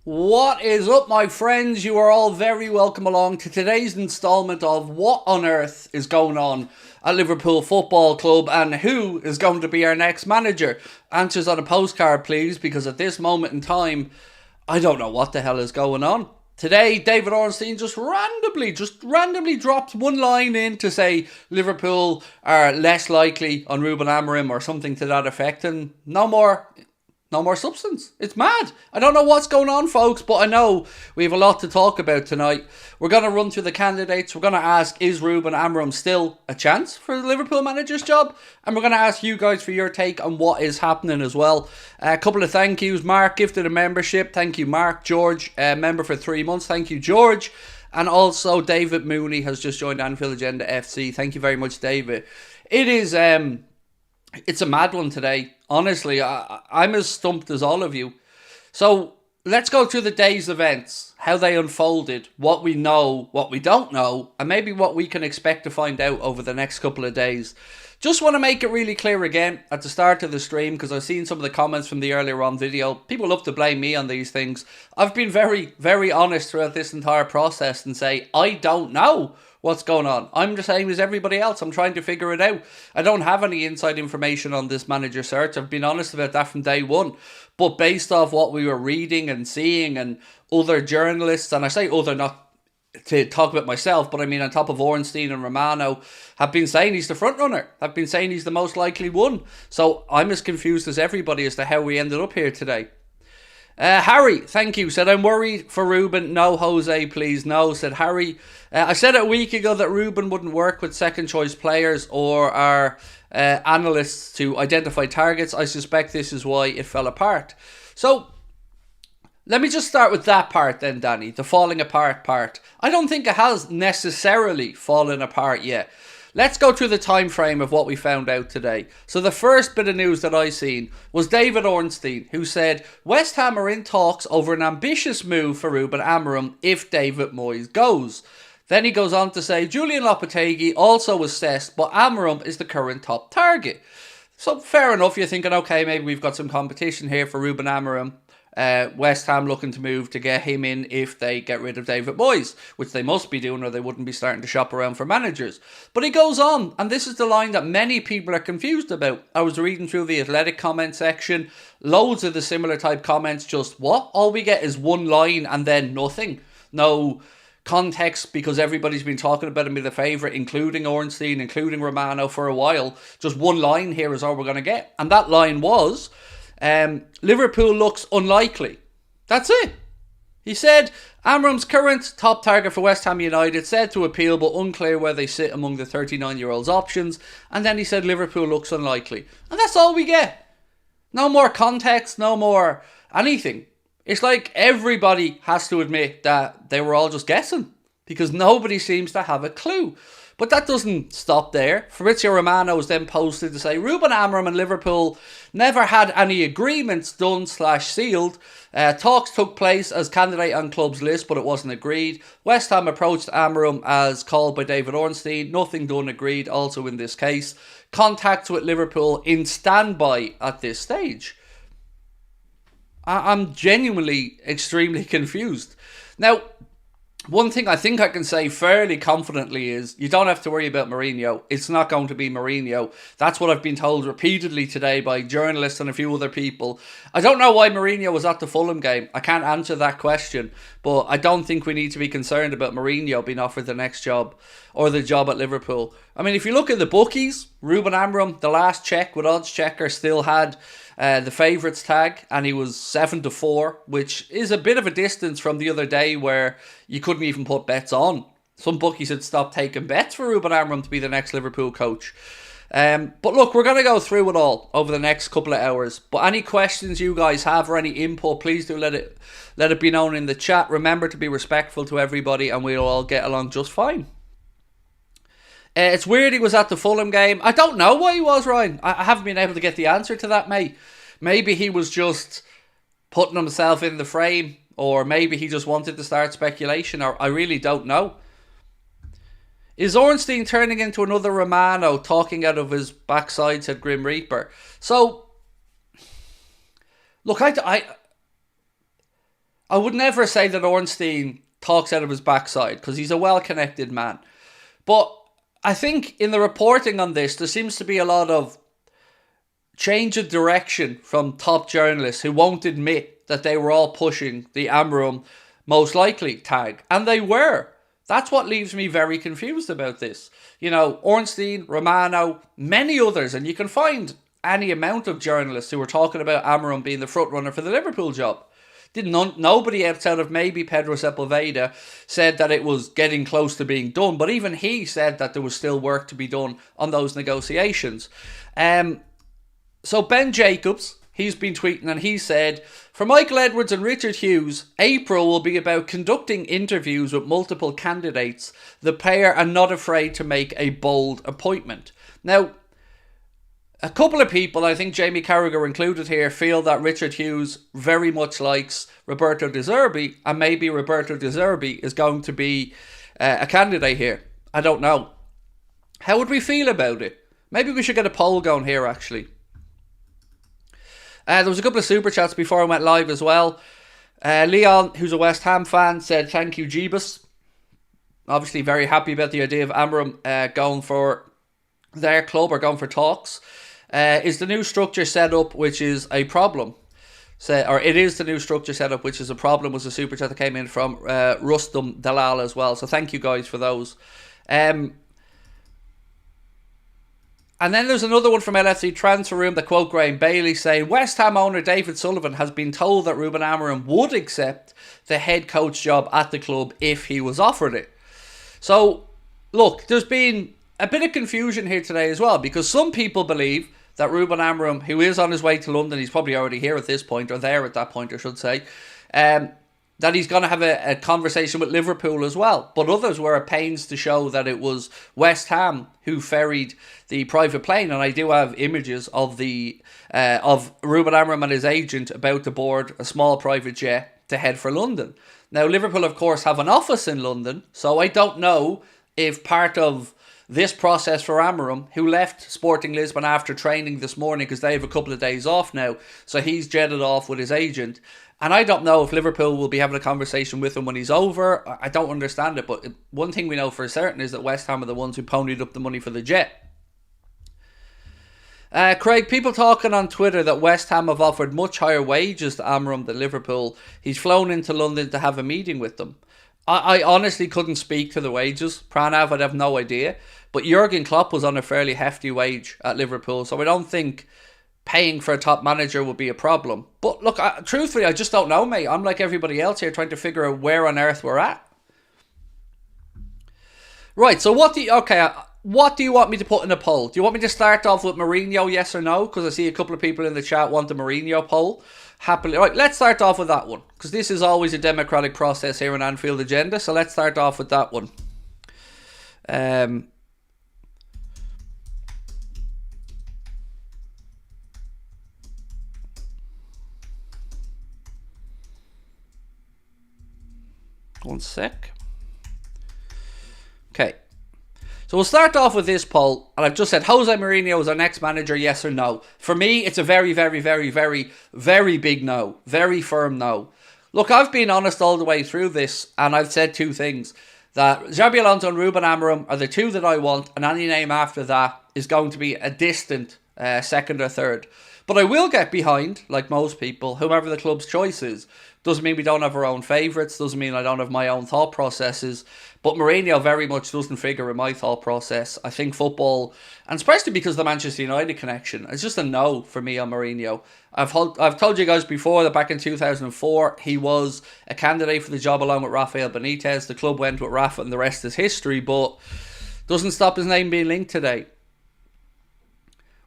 What is up, my friends? You are all very welcome along to today's instalment of What on Earth is Going On at Liverpool Football Club and who is going to be our next manager? Answers on a postcard, please, because at this moment in time, I don't know what the hell is going on. Today, David Ornstein just randomly dropped one line in to say Liverpool are less likely on Ruben Amorim or something to that effect, and no more substance. It's mad. I don't know what's going on, folks, but I know we have a lot to talk about tonight. We're going to run through the candidates. We're going to ask, is Ruben Amorim still a chance for the Liverpool manager's job? And we're going to ask you guys for your take on what is happening as well. A couple of thank yous. Mark gifted a membership. Thank you, Mark. George, member for 3 months. Thank you, George. And also, David Mooney has just joined Anfield Agenda FC. Thank you very much, David. It is... It's a mad one today. Honestly, I'm as stumped as all of you. So let's go through the day's events, how they unfolded, what we know, what we don't know, and maybe what we can expect to find out over the next couple of days. Just want to make it really clear again at the start of the stream, because I've seen some of the comments from the earlier on video. People love to blame me on these things. I've been very, very honest throughout this entire process and say, I don't know what's going on. I'm the same as everybody else. I'm trying to figure it out. I don't have any inside information on this manager search. I've been honest about that from day one. But based off what we were reading and seeing and other journalists, and I say other not to talk about myself, but I mean on top of Ornstein and Romano, have been saying he's the front runner. Have been saying he's the most likely one. So I'm as confused as everybody as to how we ended up here today. Harry, thank you, said, I'm worried for Ruben. No, Jose, please. No, said Harry. I said a week ago that Ruben wouldn't work with second choice players or our analysts to identify targets. I suspect this is why it fell apart. So, let me just start with that part then, Danny, the falling apart part. I don't think it has necessarily fallen apart yet. Let's go through the time frame of what we found out today. So the first bit of news that I seen was David Ornstein, who said West Ham are in talks over an ambitious move for Ruben Amorim if David Moyes goes. Then he goes on to say Julian Lopetegui also assessed, but Amorim is the current top target. So fair enough, you're thinking, okay, maybe we've got some competition here for Ruben Amorim. West Ham looking to move to get him in if they get rid of David Moyes, which they must be doing or they wouldn't be starting to shop around for managers. But he goes on, and this is the line that many people are confused about. I was reading through the Athletic comment section, loads of the similar type comments, just what? All we get is one line and then nothing. No context, because everybody's been talking about him being the favourite, including Ornstein, including Romano for a while. Just one line here is all we're going to get. And that line was... Liverpool looks unlikely. That's it. He said Amorim's current top target for West Ham United, said to appeal but unclear where they sit among the 39-year-old's options. And then he said Liverpool looks unlikely. And that's all we get. No more context, no more anything. It's like everybody has to admit that they were all just guessing, because nobody seems to have a clue. But that doesn't stop there. Fabrizio Romano was then posted to say Ruben Amorim and Liverpool never had any agreements done/sealed. Talks took place as candidate on club's list, but it wasn't agreed. West Ham approached Amorim as called by David Ornstein. Nothing done, agreed also in this case. Contacts with Liverpool in standby at this stage. I'm genuinely extremely confused. Now, one thing I think I can say fairly confidently is you don't have to worry about Mourinho. It's not going to be Mourinho. That's what I've been told repeatedly today by journalists and a few other people. I don't know why Mourinho was at the Fulham game. I can't answer that question. But I don't think we need to be concerned about Mourinho being offered the next job or the job at Liverpool. I mean, if you look at the bookies, Ruben Amorim, the last check with Odds Checker, still had the favourites tag, and he was 7-4, which is a bit of a distance from the other day where you couldn't even put bets on. Some bookies had stopped taking bets for Ruben Amorim to be the next Liverpool coach. But look, we're going to go through it all over the next couple of hours. But any questions you guys have or any input, please do let it be known in the chat. Remember to be respectful to everybody, and we'll all get along just fine. It's weird he was at the Fulham game. I don't know why he was, Ryan. I haven't been able to get the answer to that, mate. Maybe he was just putting himself in the frame, or maybe he just wanted to start speculation, or I really don't know. Is Ornstein turning into another Romano talking out of his backside, said Grim Reaper? So, look, I would never say that Ornstein talks out of his backside, because he's a well-connected man. But I think in the reporting on this, there seems to be a lot of change of direction from top journalists who won't admit that they were all pushing the Amorim most likely tag. And they were. That's what leaves me very confused about this. You know, Ornstein, Romano, many others, and you can find any amount of journalists who were talking about Amorim being the front runner for the Liverpool job. Nobody outside of maybe Pedro Sepulveda said that it was getting close to being done, but even he said that there was still work to be done on those negotiations. So Ben Jacobs, he's been tweeting and he said, for Michael Edwards and Richard Hughes, April will be about conducting interviews with multiple candidates. The pair are not afraid to make a bold appointment. Now, a couple of people, I think Jamie Carragher included here, feel that Richard Hughes very much likes Roberto De Zerbi, and maybe Roberto De Zerbi is going to be a candidate here. I don't know. How would we feel about it? Maybe we should get a poll going here, actually. There was a couple of super chats before I went live as well. Leon, who's a West Ham fan, said, thank you, Jeebus. Obviously very happy about the idea of Amorim going for their club or going for talks. Is the new structure set up, which is a problem? Or it is the new structure set up, which is a problem, was a super chat that came in from Rustum Dalal as well. So thank you guys for those. And then there's another one from LFC Transfer Room that quote Graham Bailey saying, West Ham owner David Sullivan has been told that Ruben Amorim would accept the head coach job at the club if he was offered it. So, look, there's been a bit of confusion here today as well, because some people believe that Ruben Amorim, who is on his way to London, he's probably already here at this point, or there at that point, I should say, that he's going to have a conversation with Liverpool as well. But others were at pains to show that it was West Ham who ferried the private plane. And I do have images of of Ruben Amorim and his agent about to board a small private jet to head for London. Now, Liverpool, of course, have an office in London, so I don't know if part of this process for Amorim, who left Sporting Lisbon after training this morning because they have a couple of days off now, so he's jetted off with his agent. And I don't know if Liverpool will be having a conversation with him when he's over. I don't understand it, but one thing we know for certain is that West Ham are the ones who ponied up the money for the jet. Craig, people talking on Twitter that West Ham have offered much higher wages to Amorim than Liverpool. He's flown into London to have a meeting with them. I honestly couldn't speak to the wages. Pranav, I'd have no idea. But Jurgen Klopp was on a fairly hefty wage at Liverpool, so I don't think paying for a top manager would be a problem. But look, truthfully, I just don't know, mate. I'm like everybody else here trying to figure out where on earth we're at. Right, so what do you want me to put in a poll? Do you want me to start off with Mourinho, yes or no? Because I see a couple of people in the chat want the Mourinho poll. Happily. Right, let's start off with that one, because this is always a democratic process here in Anfield Agenda. So let's start off with that one. One sec. Okay. So we'll start off with this poll, and I've just said Jose Mourinho is our next manager, yes or no. For me, it's a very, very, very, very, very big no. Very firm no. Look, I've been honest all the way through this, and I've said two things. That Xabi Alonso and Ruben Amorim are the two that I want, and any name after that is going to be a distant second or third. But I will get behind, like most people, whoever the club's choice is. Doesn't mean we don't have our own favourites. Doesn't mean I don't have my own thought processes. But Mourinho very much doesn't figure in my thought process. I think football, and especially because of the Manchester United connection, it's just a no for me on Mourinho. I've told you guys before that back in 2004, he was a candidate for the job along with Rafael Benitez. The club went with Rafa and the rest is history, but doesn't stop his name being linked today.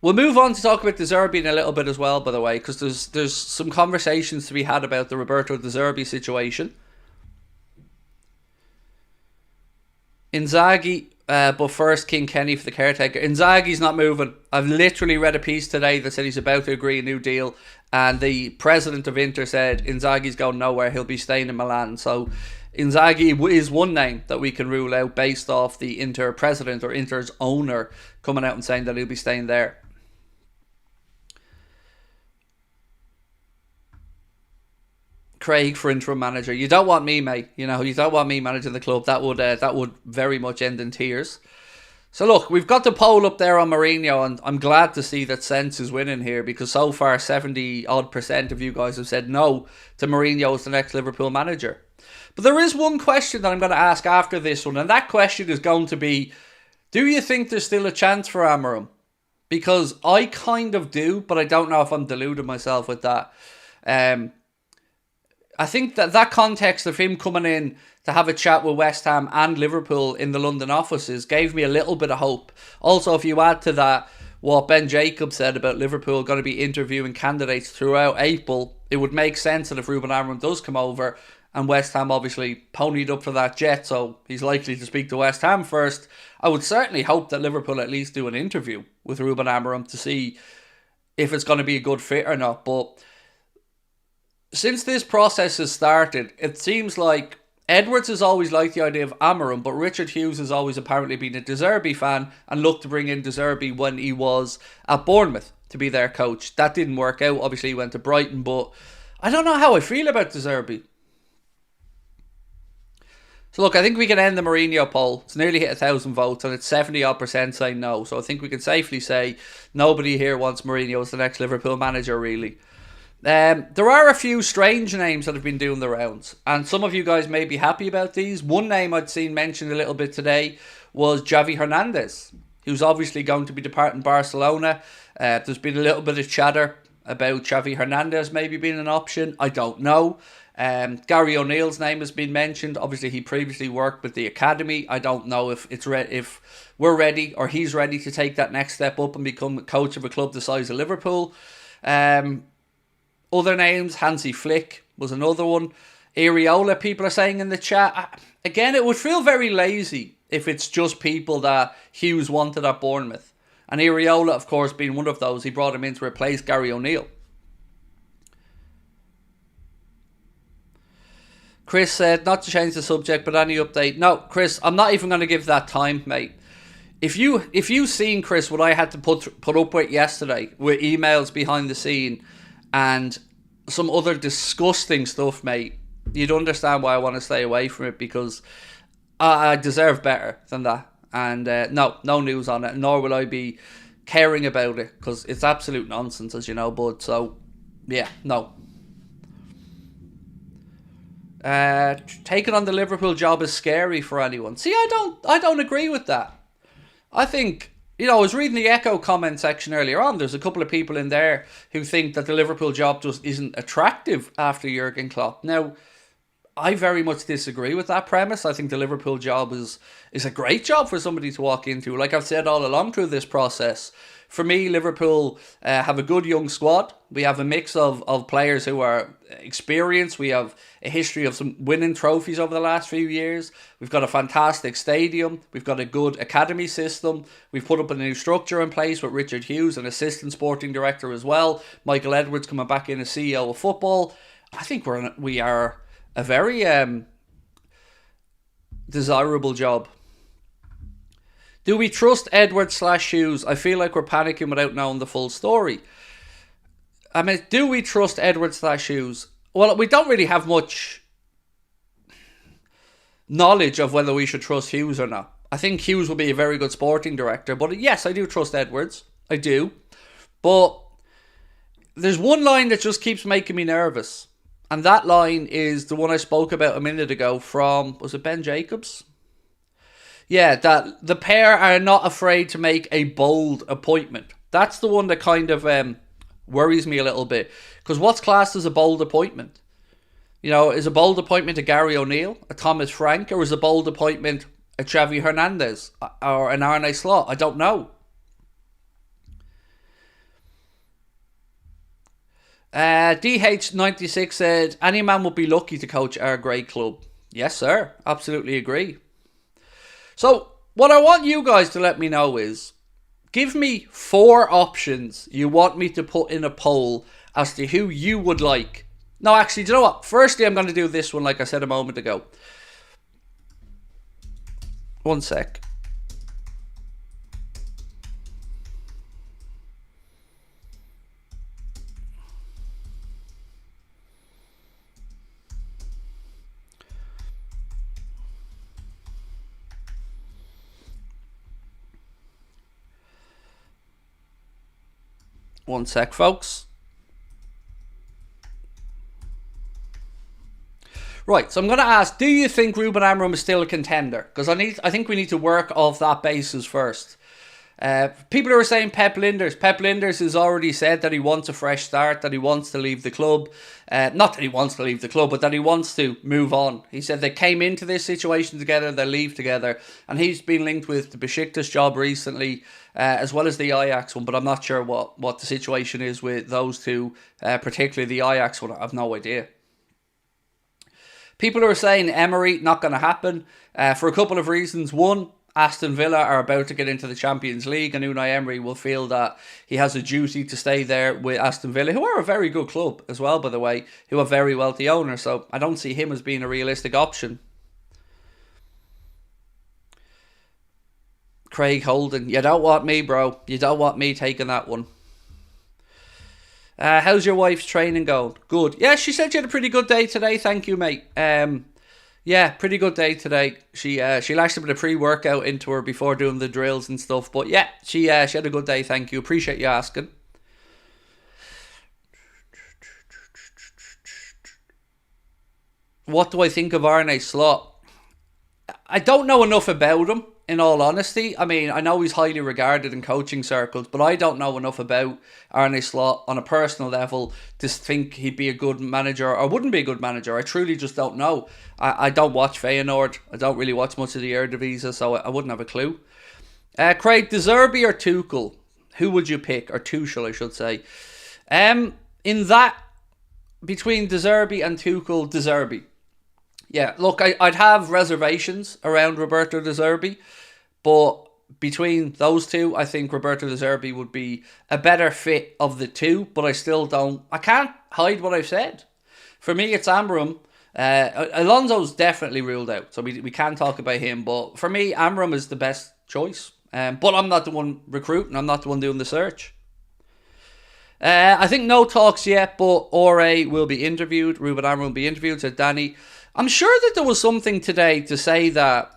We'll move on to talk about De Zerbi in a little bit as well, by the way, because there's some conversations to be had about the Roberto De Zerbi situation. Inzaghi, but first King Kenny for the caretaker. Inzaghi's not moving. I've literally read a piece today that said he's about to agree a new deal, and the president of Inter said Inzaghi's going nowhere. He'll be staying in Milan. So Inzaghi is one name that we can rule out based off the Inter president or Inter's owner coming out and saying that he'll be staying there. Craig for interim manager. You don't want me, mate. You don't want me managing the club. That would very much end in tears. So look, we've got the poll up there on Mourinho, and I'm glad to see that sense is winning here, because so far 70% of you guys have said no to Mourinho as the next Liverpool manager. But there is one question that I'm going to ask after this one, and that question is going to be, do you think there's still a chance for Amorim? Because I kind of do, but I don't know if I'm deluding myself with that. I think that context of him coming in to have a chat with West Ham and Liverpool in the London offices gave me a little bit of hope. Also, if you add to that what Ben Jacobs said about Liverpool going to be interviewing candidates throughout April, it would make sense that if Ruben Amorim does come over, and West Ham obviously ponied up for that jet, so he's likely to speak to West Ham first, I would certainly hope that Liverpool at least do an interview with Ruben Amorim to see if it's going to be a good fit or not. But since this process has started, it seems like Edwards has always liked the idea of Amorim, but Richard Hughes has always apparently been a De Zerbi fan and looked to bring in De Zerbi when he was at Bournemouth to be their coach. That didn't work out. Obviously, he went to Brighton, but I don't know how I feel about De Zerbi. So look, I think we can end the Mourinho poll. It's nearly hit 1,000 votes, and it's 70% saying no. So I think we can safely say nobody here wants Mourinho as the next Liverpool manager, really. There are a few strange names that have been doing the rounds, and some of you guys may be happy about these. One name I'd seen mentioned a little bit today was Xavi Hernandez, who's obviously going to be departing Barcelona. There's been a little bit of chatter about Xavi Hernandez maybe being an option. I don't know. Gary O'Neill's name has been mentioned. Obviously, he previously worked with the academy. I don't know if if we're ready or he's ready to take that next step up and become coach of a club the size of Liverpool. Other names, Hansi Flick was another one. Areola, people are saying in the chat. Again, it would feel very lazy if it's just people that Hughes wanted at Bournemouth. And Areola, of course, being one of those, he brought him in to replace Gary O'Neill. Chris said, not to change the subject, but any update? No, Chris, I'm not even going to give that time, mate. If you've seen, Chris, what I had to put up with yesterday, with emails behind the scene and some other disgusting stuff, mate, you'd understand why I want to stay away from it, because I deserve better than that. And no news on it, nor will I be caring about it, because it's absolute nonsense, as you know, bud. So, yeah, no. Taking on the Liverpool job is scary for anyone. See, I don't agree with that. I think, I was reading the Echo comment section earlier on. There's a couple of people in there who think that the Liverpool job just isn't attractive after Jurgen Klopp. Now, I very much disagree with that premise. I think the Liverpool job is a great job for somebody to walk into. Like I've said all along through this process, for me, Liverpool have a good young squad. We have a mix of players who are experienced. We have a history of some winning trophies over the last few years. We've got a fantastic stadium. We've got a good academy system. We've put up a new structure in place with Richard Hughes, an assistant sporting director as well. Michael Edwards coming back in as CEO of football. I think we are a very desirable job. Do we trust Edwards/Hughes? I feel like we're panicking without knowing the full story. I mean, do we trust Edwards/Hughes? Well, we don't really have much knowledge of whether we should trust Hughes or not. I think Hughes will be a very good sporting director, but yes, I do trust Edwards. I do. But there's one line that just keeps making me nervous. And that line is the one I spoke about a minute ago from, was it Ben Jacobs? Yeah, that the pair are not afraid to make a bold appointment. That's the one that kind of worries me a little bit. Because what's classed as a bold appointment? Is a bold appointment a Gary O'Neill, a Thomas Frank, or is a bold appointment a Xavi Hernandez or an Arne Slot? I don't know. DH96 said, any man would be lucky to coach our great club. Yes, sir. Absolutely agree. So, what I want you guys to let me know is, give me 4 options you want me to put in a poll as to who you would like. No, actually, do you know what? Firstly, I'm going to do this one like I said a moment ago. One sec. One sec, folks. Right, so I'm going to ask, do you think Ruben Amorim is still a contender? Because I think we need to work off that basis first. People who are saying Pep Lijnders. Pep Lijnders has already said that he wants a fresh start, that he wants to leave the club. Not that he wants to leave the club, but that he wants to move on. He said they came into this situation together, they'll leave together. And he's been linked with the Besiktas job recently, as well as the Ajax one, but I'm not sure what the situation is with those two, particularly the Ajax one. I have no idea. People who are saying Emery, not going to happen, for a couple of reasons. One, Aston Villa are about to get into the Champions League, and Unai Emery will feel that he has a duty to stay there with Aston Villa, who are a very good club as well, by the way, who have very wealthy owners, so I don't see him as being a realistic option. Craig Houlden, you don't want me, bro. You don't want me taking that one. How's your wife's training going? Good. Yeah, she said she had a pretty good day today. Thank you, mate. Yeah, pretty good day today. She lashed a bit of pre-workout into her before doing the drills and stuff. But yeah, she had a good day. Thank you. Appreciate you asking. What do I think of Arne Slot? I don't know enough about him, in all honesty. I mean, I know he's highly regarded in coaching circles, but I don't know enough about Arne Slot on a personal level to think he'd be a good manager or wouldn't be a good manager. I truly just don't know. I don't watch Feyenoord. I don't really watch much of the Eredivisie, so I wouldn't have a clue. Craig, De Zerbi or Tuchel? Who would you pick? Or Tuchel, I should say. In that, between De Zerbi and Tuchel, De Zerbi. Yeah, look, I'd have reservations around Roberto De Zerbi, but between those two, I think Roberto De Zerbi would be a better fit of the two, but I can't hide what I've said. For me, it's Amorim. Alonso's definitely ruled out, so we can't talk about him, but for me, Amorim is the best choice. But I'm not the one recruiting, I'm not the one doing the search. I think no talks yet, but Ore will be interviewed, Ruben Amorim will be interviewed, said Danny. I'm sure that there was something today to say that...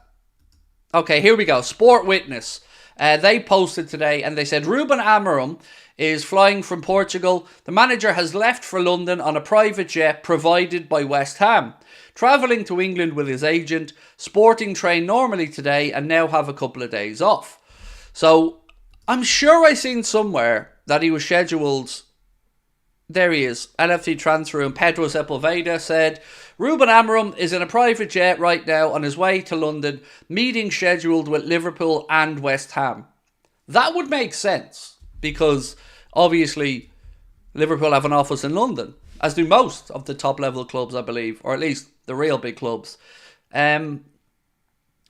Okay, here we go. Sport Witness. They posted today and they said Ruben Amorim is flying from Portugal. The manager has left for London on a private jet provided by West Ham. Travelling to England with his agent. Sporting train normally today and now have a couple of days off. So, I'm sure I seen somewhere that he was scheduled... There he is. LFC transfer room. Pedro Sepulveda said... Ruben Amorim is in a private jet right now on his way to London, meeting scheduled with Liverpool and West Ham. That would make sense, because obviously Liverpool have an office in London, as do most of the top level clubs, I believe, or at least the real big clubs. But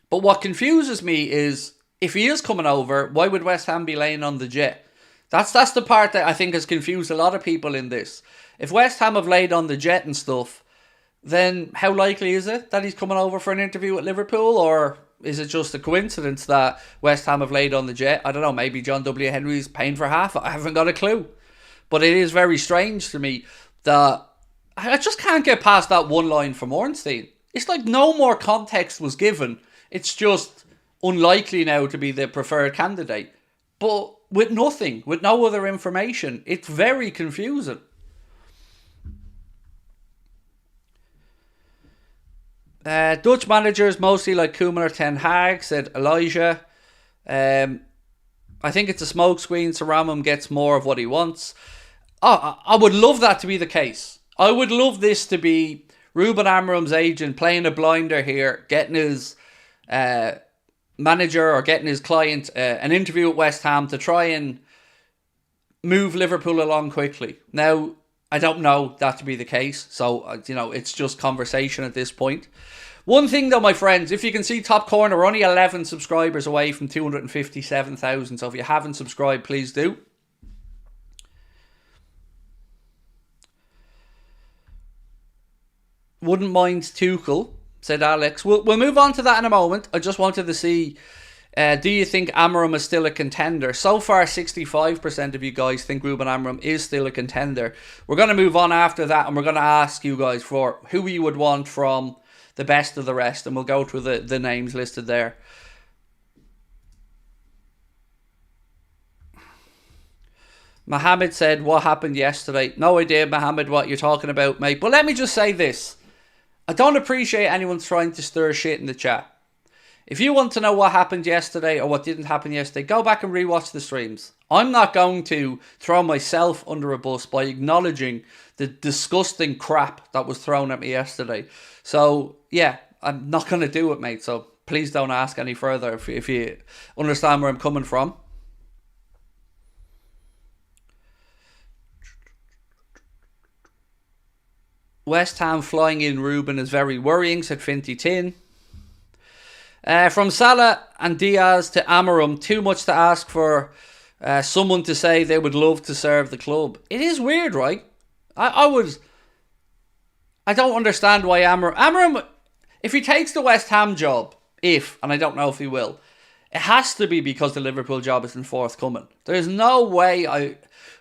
what confuses me is, if he is coming over, why would West Ham be laying on the jet? That's the part that I think has confused a lot of people in this. If West Ham have laid on the jet and stuff, then how likely is it that he's coming over for an interview at Liverpool? Or is it just a coincidence that West Ham have laid on the jet? I don't know, maybe John W. Henry's paying for half. I haven't got a clue. But it is very strange to me that I just can't get past that one line from Ornstein. It's like no more context was given. It's just unlikely now to be the preferred candidate. But with nothing, with no other information, it's very confusing. Dutch managers mostly like Koeman or Ten Hag, said Elijah. I think it's a smokescreen so Ramon gets more of what he wants. I would love that to be the case. I would love this to be Ruben Amorim's agent playing a blinder here, getting his manager or getting his client an interview at West Ham to try and move Liverpool along quickly. Now, I don't know that to be the case, so, it's just conversation at this point. One thing though, my friends, if you can see top corner, we're only 11 subscribers away from 257,000, so if you haven't subscribed, please do. Wouldn't mind Tuchel, said Alex. We'll move on to that in a moment. I just wanted to see... do you think Amorim is still a contender? So far, 65% of you guys think Ruben Amorim is still a contender. We're going to move on after that, and we're going to ask you guys for who you would want from the best of the rest, and we'll go through the names listed there. Mohammed said, what happened yesterday? No idea, Mohammed, what you're talking about, mate. But let me just say this. I don't appreciate anyone trying to stir shit in the chat. If you want to know what happened yesterday or what didn't happen yesterday, go back and rewatch the streams. I'm not going to throw myself under a bus by acknowledging the disgusting crap that was thrown at me yesterday. So, yeah, I'm not going to do it, mate. So, please don't ask any further if you understand where I'm coming from. West Ham flying in Ruben is very worrying, said Finty Tin. From Salah and Diaz to Amorim, too much to ask for someone to say they would love to serve the club. It is weird, right? I don't understand why Amorim, if he takes the West Ham job, and I don't know if he will, it has to be because the Liverpool job isn't forthcoming. There's no way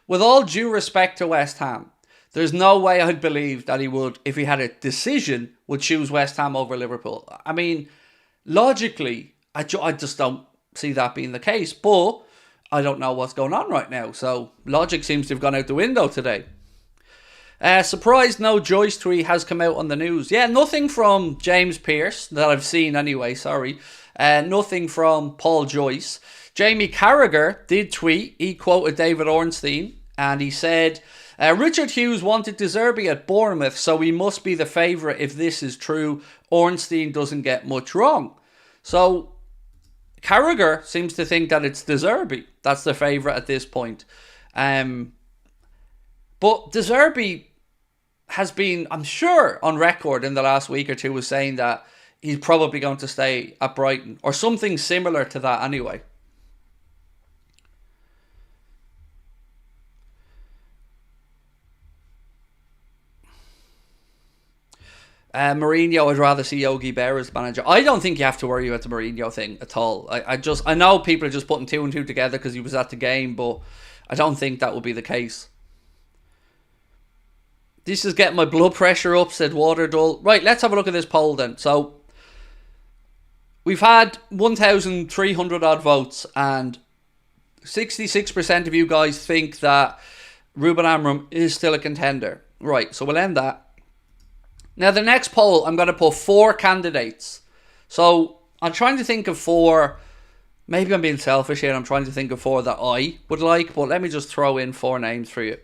with all due respect to West Ham, there's no way I'd believe that he would, if he had a decision, would choose West Ham over Liverpool. I mean, logically, I just don't see that being the case. But I don't know what's going on right now. So logic seems to have gone out the window today. Surprised no Joyce tweet has come out on the news. Yeah, nothing from James Pearce that I've seen anyway, sorry. Nothing from Paul Joyce. Jamie Carragher did tweet. He quoted David Ornstein and he said, Richard Hughes wanted De Zerbi at Bournemouth, so he must be the favourite if this is true. Ornstein doesn't get much wrong. So Carragher seems to think that it's De Zerbi that's the favourite at this point. But De Zerbi has been, I'm sure, on record in the last week or two was saying that he's probably going to stay at Brighton, or something similar to that anyway. Mourinho, I'd rather see Yogi Berra as manager. I don't think you have to worry about the Mourinho thing at all. I know people are just putting two and two together because he was at the game, but I don't think that will be the case. This is getting my blood pressure up, said Waterdull. Right, let's have a look at this poll then. So, we've had 1,300 odd votes, and 66% of you guys think that Ruben Amorim is still a contender. Right, so we'll end that. Now, the next poll, I'm going to put 4 candidates. So, I'm trying to think of 4. Maybe I'm being selfish here and I'm trying to think of 4 that I would like. But let me just throw in 4 names for you.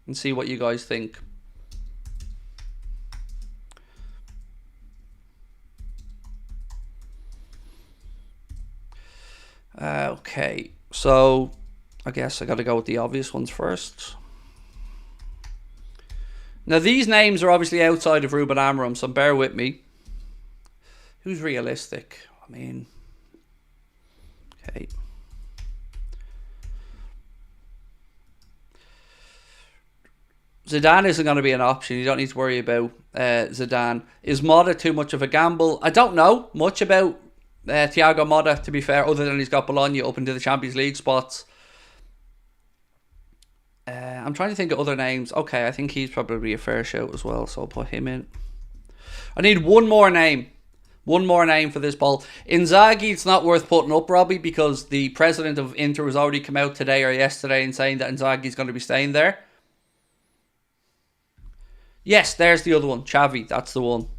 And see what you guys think. Okay. So, I guess I got to go with the obvious ones first. Now, these names are obviously outside of Ruben Amorim, so bear with me. Who's realistic? I mean, okay. Zidane isn't going to be an option. You don't need to worry about Zidane. Is Motta too much of a gamble? I don't know much about Thiago Motta, to be fair, other than he's got Bologna up into the Champions League spots. I'm trying to think of other names. Okay, I think he's probably a fair shout as well, so I'll put him in. I need one more name. One more name for this poll. Inzaghi, it's not worth putting up, Robbie, because the president of Inter has already come out today or yesterday and saying that Inzaghi's going to be staying there. Yes, there's the other one. Xavi, that's the one.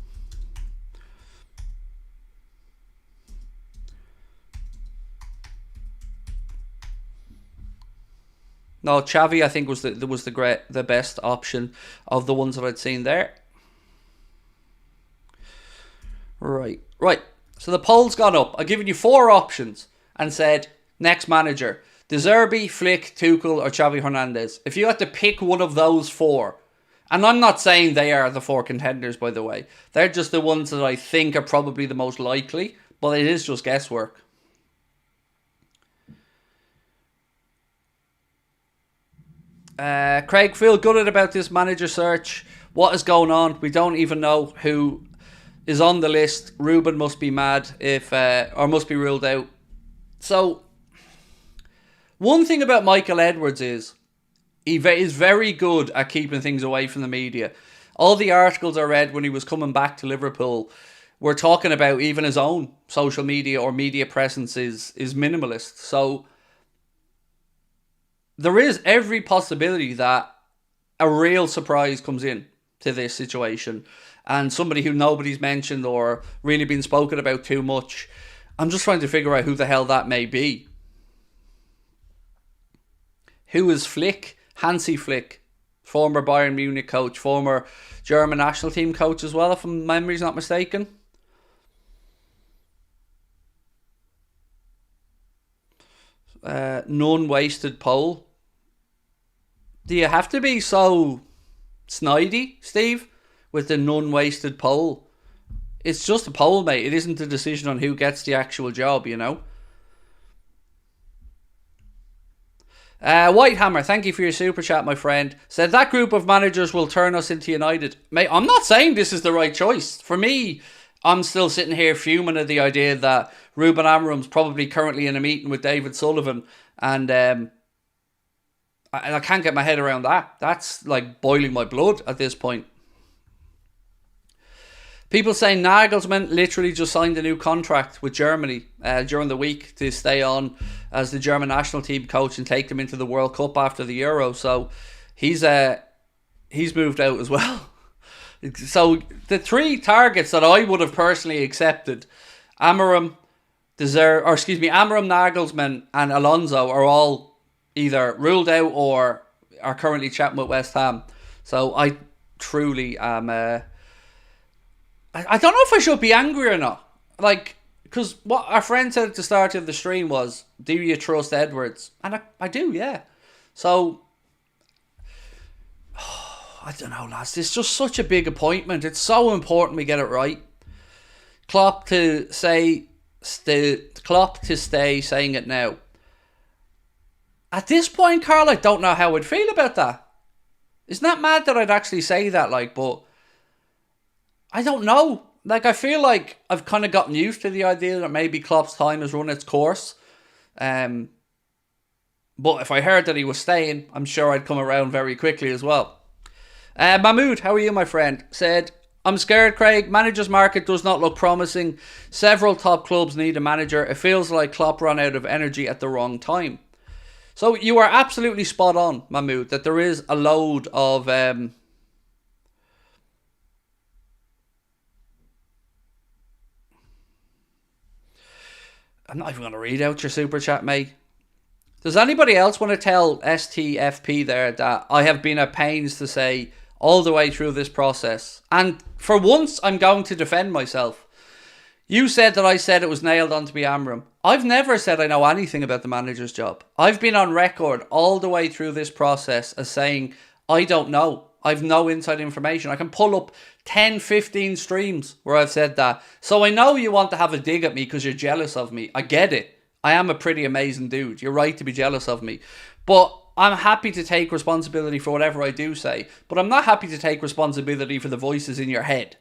No, Xavi, I think was the best option of the ones that I'd seen there. Right. So the poll's gone up. I've given you 4 options and said next manager: De Zerbi, Flick, Tuchel, or Xavi Hernandez. If you had to pick one of those 4, and I'm not saying they are the 4 contenders, by the way, they're just the ones that I think are probably the most likely, but it is just guesswork. Craig, feel good about this manager search. What is going on? We don't even know who is on the list. Ruben must be mad or must be ruled out. So, one thing about Michael Edwards is he is very good at keeping things away from the media. All the articles I read when he was coming back to Liverpool were talking about even his own social media or media presence is minimalist. So, there is every possibility that a real surprise comes in to this situation, and somebody who nobody's mentioned or really been spoken about too much. I'm just trying to figure out who the hell that may be. Who is Flick? Hansi Flick, former Bayern Munich coach, former German national team coach as well, if my memory's not mistaken. None wasted poll. Do you have to be so snidey, Steve, with the none wasted poll? It's just a poll, mate. It isn't a decision on who gets the actual job, you know. Whitehammer, thank you for your super chat, my friend. Said that group of managers will turn us into United. Mate, I'm not saying this is the right choice. For me, I'm still sitting here fuming at the idea that Ruben Amorim's probably currently in a meeting with David Sullivan, and I can't get my head around that. That's like boiling my blood at this point. People saying Nagelsmann literally just signed a new contract with Germany during the week to stay on as the German national team coach and take them into the World Cup after the Euro. So he's moved out as well. So the three targets that I would have personally accepted, Amorim, Amorim, Nagelsmann and Alonso, are all either ruled out or are currently chatting with West Ham. So I truly am... I don't know if I should be angry or not. Like, because what our friend said at the start of the stream was, do you trust Edwards? And I do, yeah. So, I don't know, lads. It's just such a big appointment. It's so important we get it right. Klopp to stay saying it now. At this point, Carl, I don't know how I'd feel about that. Isn't that mad that I'd actually say that, like, but... I don't know. Like, I feel like I've kind of gotten used to the idea that maybe Klopp's time has run its course. But if I heard that he was staying, I'm sure I'd come around very quickly as well. Mahmood, how are you, my friend? Said, I'm scared, Craig. Manager's market does not look promising. Several top clubs need a manager. It feels like Klopp ran out of energy at the wrong time. So you are absolutely spot on, Mahmood, that there is a load of... I'm not even going to read out your super chat, mate. Does anybody else want to tell STFP there that I have been at pains to say all the way through this process? And for once, I'm going to defend myself. You said that I said it was nailed on to be Amorim. I've never said I know anything about the manager's job. I've been on record all the way through this process as saying, I don't know. I've no inside information. I can pull up 10, 15 streams where I've said that. So I know you want to have a dig at me because you're jealous of me. I get it. I am a pretty amazing dude. You're right to be jealous of me. But I'm happy to take responsibility for whatever I do say. But I'm not happy to take responsibility for the voices in your head.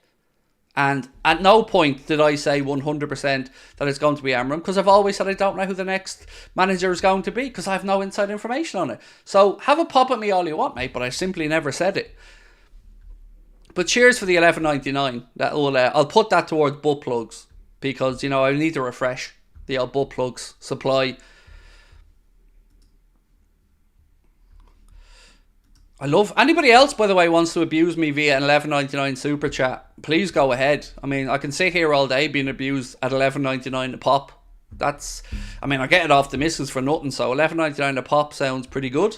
And at no point did I say 100% that it's going to be Amorim, because I've always said I don't know who the next manager is going to be because I have no inside information on it. So have a pop at me all you want, mate, but I simply never said it. But cheers for the $11.99. I'll put that towards butt plugs because, you know, I need to refresh the old butt plugs supply. I love... Anybody else, by the way, wants to abuse me via an $11.99 super chat, please go ahead. I mean, I can sit here all day being abused at $11.99 a pop. That's... I mean, I get it off the missus for nothing, so $11.99 a pop sounds pretty good.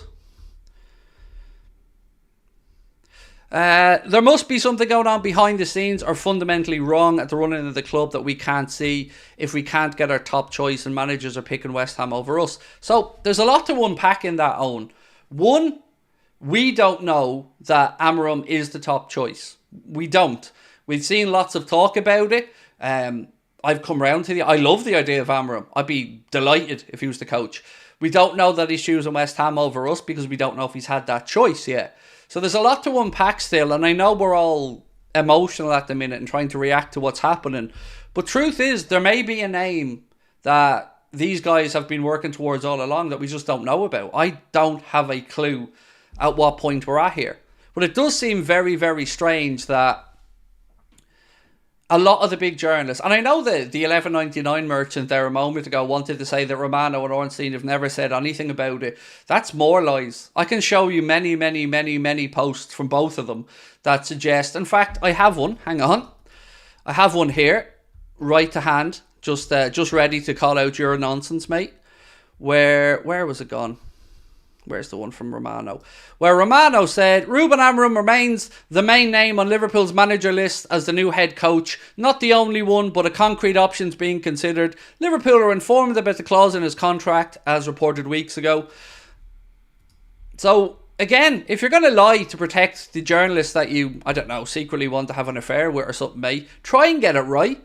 There must be something going on behind the scenes or fundamentally wrong at the running of the club that we can't see if we can't get our top choice and managers are picking West Ham over us. So, there's a lot to unpack in that, Owen. One... We don't know that Amorim is the top choice. We don't. We've seen lots of talk about it. I've come round to I love the idea of Amorim. I'd be delighted if he was the coach. We don't know that he's choosing West Ham over us because we don't know if he's had that choice yet. So there's a lot to unpack still, and I know we're all emotional at the minute and trying to react to what's happening. But truth is, there may be a name that these guys have been working towards all along that we just don't know about. I don't have a clue at what point we're at here. But it does seem very, very strange that a lot of the big journalists, and I know the 11.99 merchant there a moment ago wanted to say that Romano and Ornstein have never said anything about it. That's more lies. I can show you many, many, many, many posts from both of them that suggest. In fact, I have one. Hang on, I have one here, right to hand, just ready to call out your nonsense, mate. Where was it gone? Where's the one from Romano? Where Romano said, Ruben Amorim remains the main name on Liverpool's manager list as the new head coach. Not the only one, but a concrete option's being considered. Liverpool are informed about the clause in his contract, as reported weeks ago. So, again, if you're going to lie to protect the journalists that you, I don't know, secretly want to have an affair with or something, mate, try and get it right.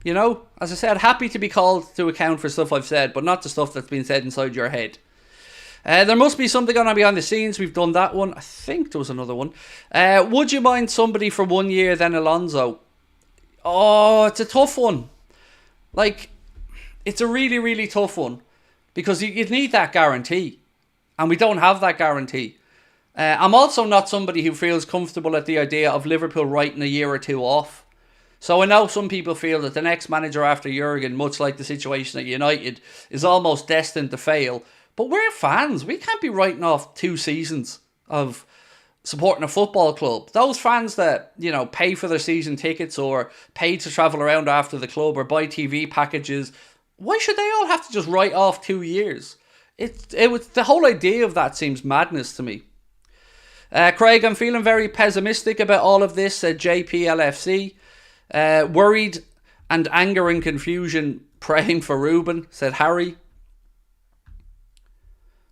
You know, as I said, happy to be called to account for stuff I've said, but not the stuff that's been said inside your head. There must be something going on behind the scenes. We've done that one. I think there was another one. Would you mind somebody for 1 year then Alonso? Oh, it's a tough one. Like, it's a really, really tough one. Because you'd need that guarantee. And we don't have that guarantee. I'm also not somebody who feels comfortable at the idea of Liverpool writing a year or two off. So I know some people feel that the next manager after Jurgen, much like the situation at United, is almost destined to fail. But we're fans. We can't be writing off 2 seasons of supporting a football club. Those fans that, you know, pay for their season tickets or pay to travel around after the club or buy TV packages, why should they all have to just write off 2 years? It was the whole idea of that seems madness to me. Craig, I'm feeling very pessimistic about all of this, said JPLFC. Worried and anger and confusion praying for Ruben, said Harry.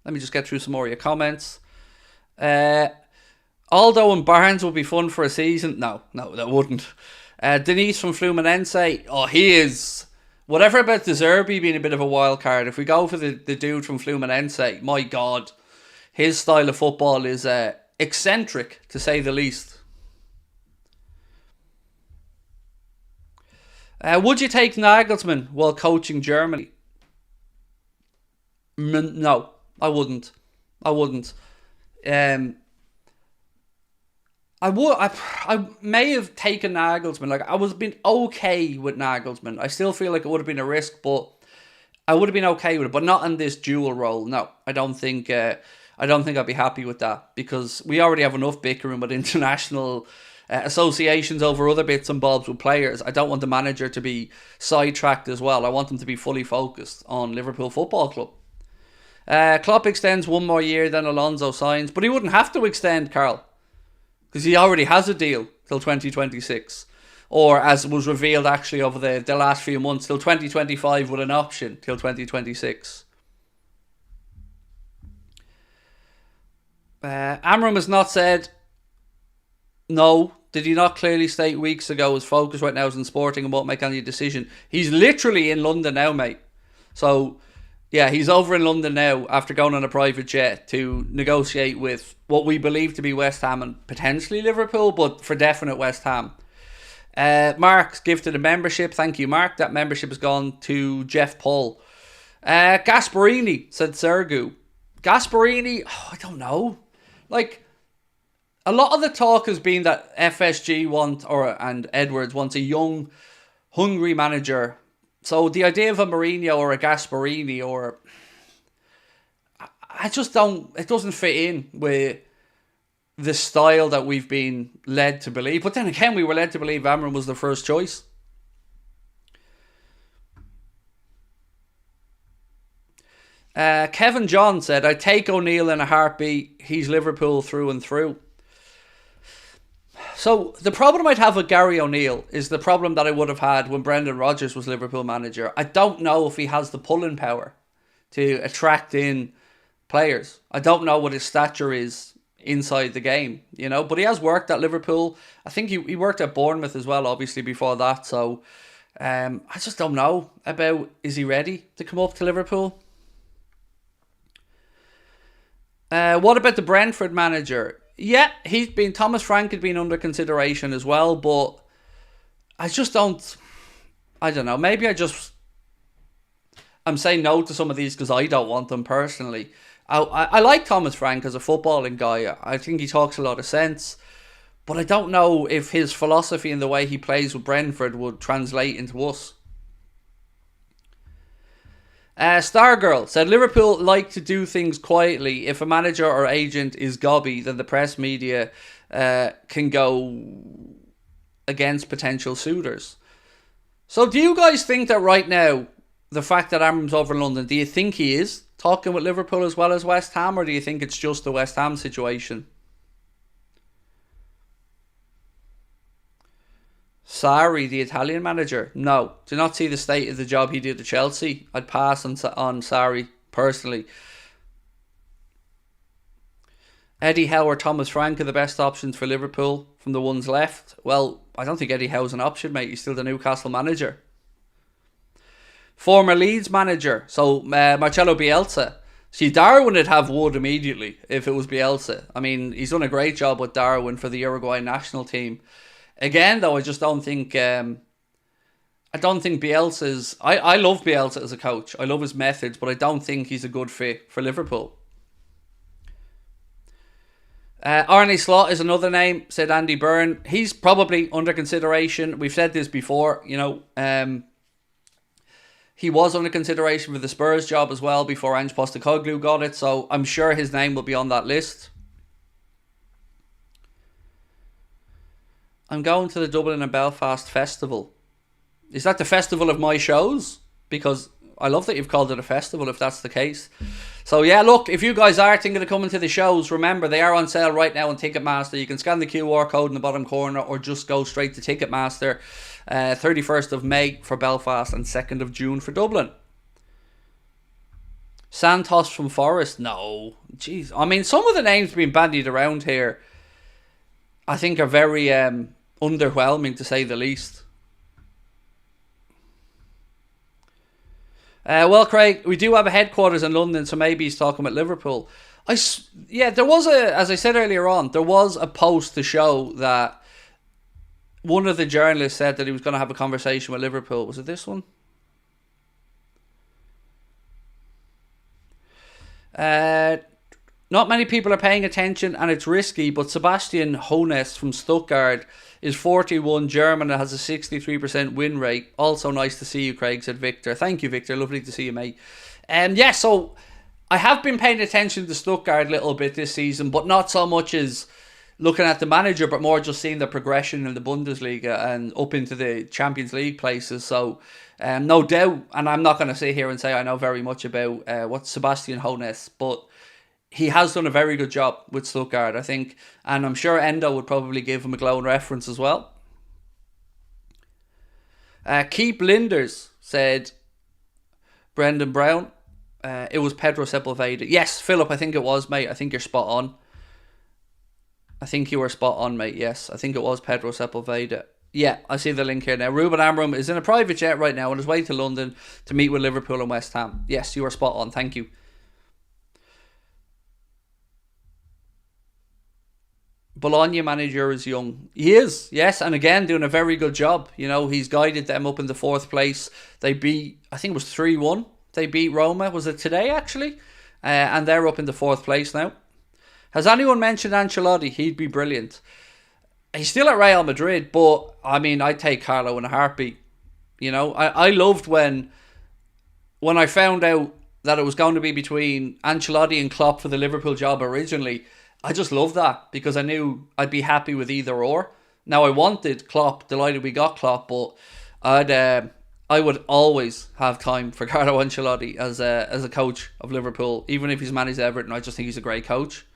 Let me just get through some more of your comments. Aldo and Barnes would be fun for a season. No, that wouldn't. Denise from Fluminense. Oh, he is. Whatever about De Zerbi being a bit of a wild card. If we go for the dude from Fluminense, my God. His style of football is eccentric, to say the least. Would you take Nagelsmann while coaching Germany? No. I wouldn't. I may have taken Nagelsmann. Like, I was been okay with Nagelsmann. I still feel like it would have been a risk, but I would have been okay with it. But not in this dual role. No, I don't think I'd be happy with that, because we already have enough bickering with international associations over other bits and bobs with players. I don't want the manager to be sidetracked as well. I want him to be fully focused on Liverpool Football Club. Klopp extends 1 more year, then Alonso signs, but he wouldn't have to extend, Carl, because he already has a deal till 2026, or as was revealed actually over the last few months, till 2025 with an option till 2026. Amorim has not said no. Did he not clearly state weeks ago his focus right now is in Sporting and won't make any decision? He's literally in London now, mate. So yeah, he's over in London now after going on a private jet to negotiate with what we believe to be West Ham and potentially Liverpool, but for definite West Ham. Mark's gifted a membership. Thank you, Mark. That membership has gone to Jeff Paul. Gasparini, said Sergu. Gasparini, I don't know. Like, a lot of the talk has been that FSG and Edwards wants a young, hungry manager. So the idea of a Mourinho or a Gasparini I just don't, it doesn't fit in with the style that we've been led to believe. But then again, we were led to believe Amorim was the first choice. Kevin John said, I'd take O'Neill in a heartbeat. He's Liverpool through and through. So the problem I'd have with Gary O'Neill is the problem that I would have had when Brendan Rodgers was Liverpool manager. I don't know if he has the pulling power to attract in players. I don't know what his stature is inside the game, you know, but he has worked at Liverpool. I think he worked at Bournemouth as well, obviously, before that. So I just don't know about, is he ready to come up to Liverpool? What about the Brentford manager? Yeah, Thomas Frank had been under consideration as well, but I don't know, maybe I'm saying no to some of these because I don't want them personally. I like Thomas Frank as a footballing guy. I think he talks a lot of sense, But I don't know if his philosophy and the way he plays with Brentford would translate into us. Stargirl said Liverpool like to do things quietly. If a manager or agent is gobby, then the press media can go against potential suitors. So do you guys think that right now, the fact that Amorim's over in London, do you think he is talking with Liverpool as well as West Ham, or do you think it's just the West Ham situation? Sarri, the Italian manager? No. Do not see the state of the job he did at Chelsea. I'd pass on Sarri, personally. Eddie Howe or Thomas Frank are the best options for Liverpool from the ones left. Well, I don't think Eddie Howe's an option, mate. He's still the Newcastle manager. Former Leeds manager, so Marcelo Bielsa. See, Darwin would have Wood immediately if it was Bielsa. I mean, he's done a great job with Darwin for the Uruguay national team. Again, though, I just don't think... I don't think Bielsa's... I love Bielsa as a coach. I love his methods, but I don't think he's a good fit for Liverpool. Arne Slot is another name, said Andy Byrne. He's probably under consideration. We've said this before, you know. He was under consideration for the Spurs job as well before Ange Postecoglou got it, so I'm sure his name will be on that list. I'm going to the Dublin and Belfast Festival. Is that the festival of my shows? Because I love that you've called it a festival if that's the case. So yeah, look, if you guys are thinking of coming to the shows, remember they are on sale right now on Ticketmaster. You can scan the QR code in the bottom corner or just go straight to Ticketmaster. 31st of May for Belfast and 2nd of June for Dublin. Santos from Forest? No. Jeez. I mean, some of the names being bandied around here I think are very underwhelming to say the least. Well, Craig, we do have a headquarters in London, so maybe he's talking about Liverpool. There was as I said earlier on, there was a post to show that one of the journalists said that he was going to have a conversation with Liverpool. Was it this one? Not many people are paying attention and it's risky, but Sebastian Hoeneß from Stuttgart is 41, German, and has a 63% win rate. Also nice to see you, Craig, said Victor. Thank you, Victor. Lovely to see you, mate. So I have been paying attention to Stuttgart a little bit this season, but not so much as looking at the manager, but more just seeing the progression in the Bundesliga and up into the Champions League places. So no doubt, and I'm not going to sit here and say I know very much about what Sebastian Hoeneß, but he has done a very good job with Stuttgart, I think. And I'm sure Endo would probably give him a glowing reference as well. Keep Linders said Brendan Brown. It was Pedro Sepulveda. Yes, Philip, I think it was, mate. I think you're spot on. I think you were spot on, mate. Yes, I think it was Pedro Sepulveda. Yeah, I see the link here now. Ruben Amorim is in a private jet right now on his way to London to meet with Liverpool and West Ham. Yes, you are spot on. Thank you. Bologna manager is young. He is, yes, and again doing a very good job. You know, he's guided them up in the 4th place. They beat, I think it was 3-1. They beat Roma. Was it today actually? And they're up in the 4th place now. Has anyone mentioned Ancelotti? He'd be brilliant. He's still at Real Madrid, but I mean, I'd take Carlo in a heartbeat. You know, I loved when I found out that it was going to be between Ancelotti and Klopp for the Liverpool job originally. I just love that because I knew I'd be happy with either or. Now I wanted Klopp, delighted we got Klopp, but I would always have time for Carlo Ancelotti as a coach of Liverpool, even if he's managed Everton. I just think he's a great coach.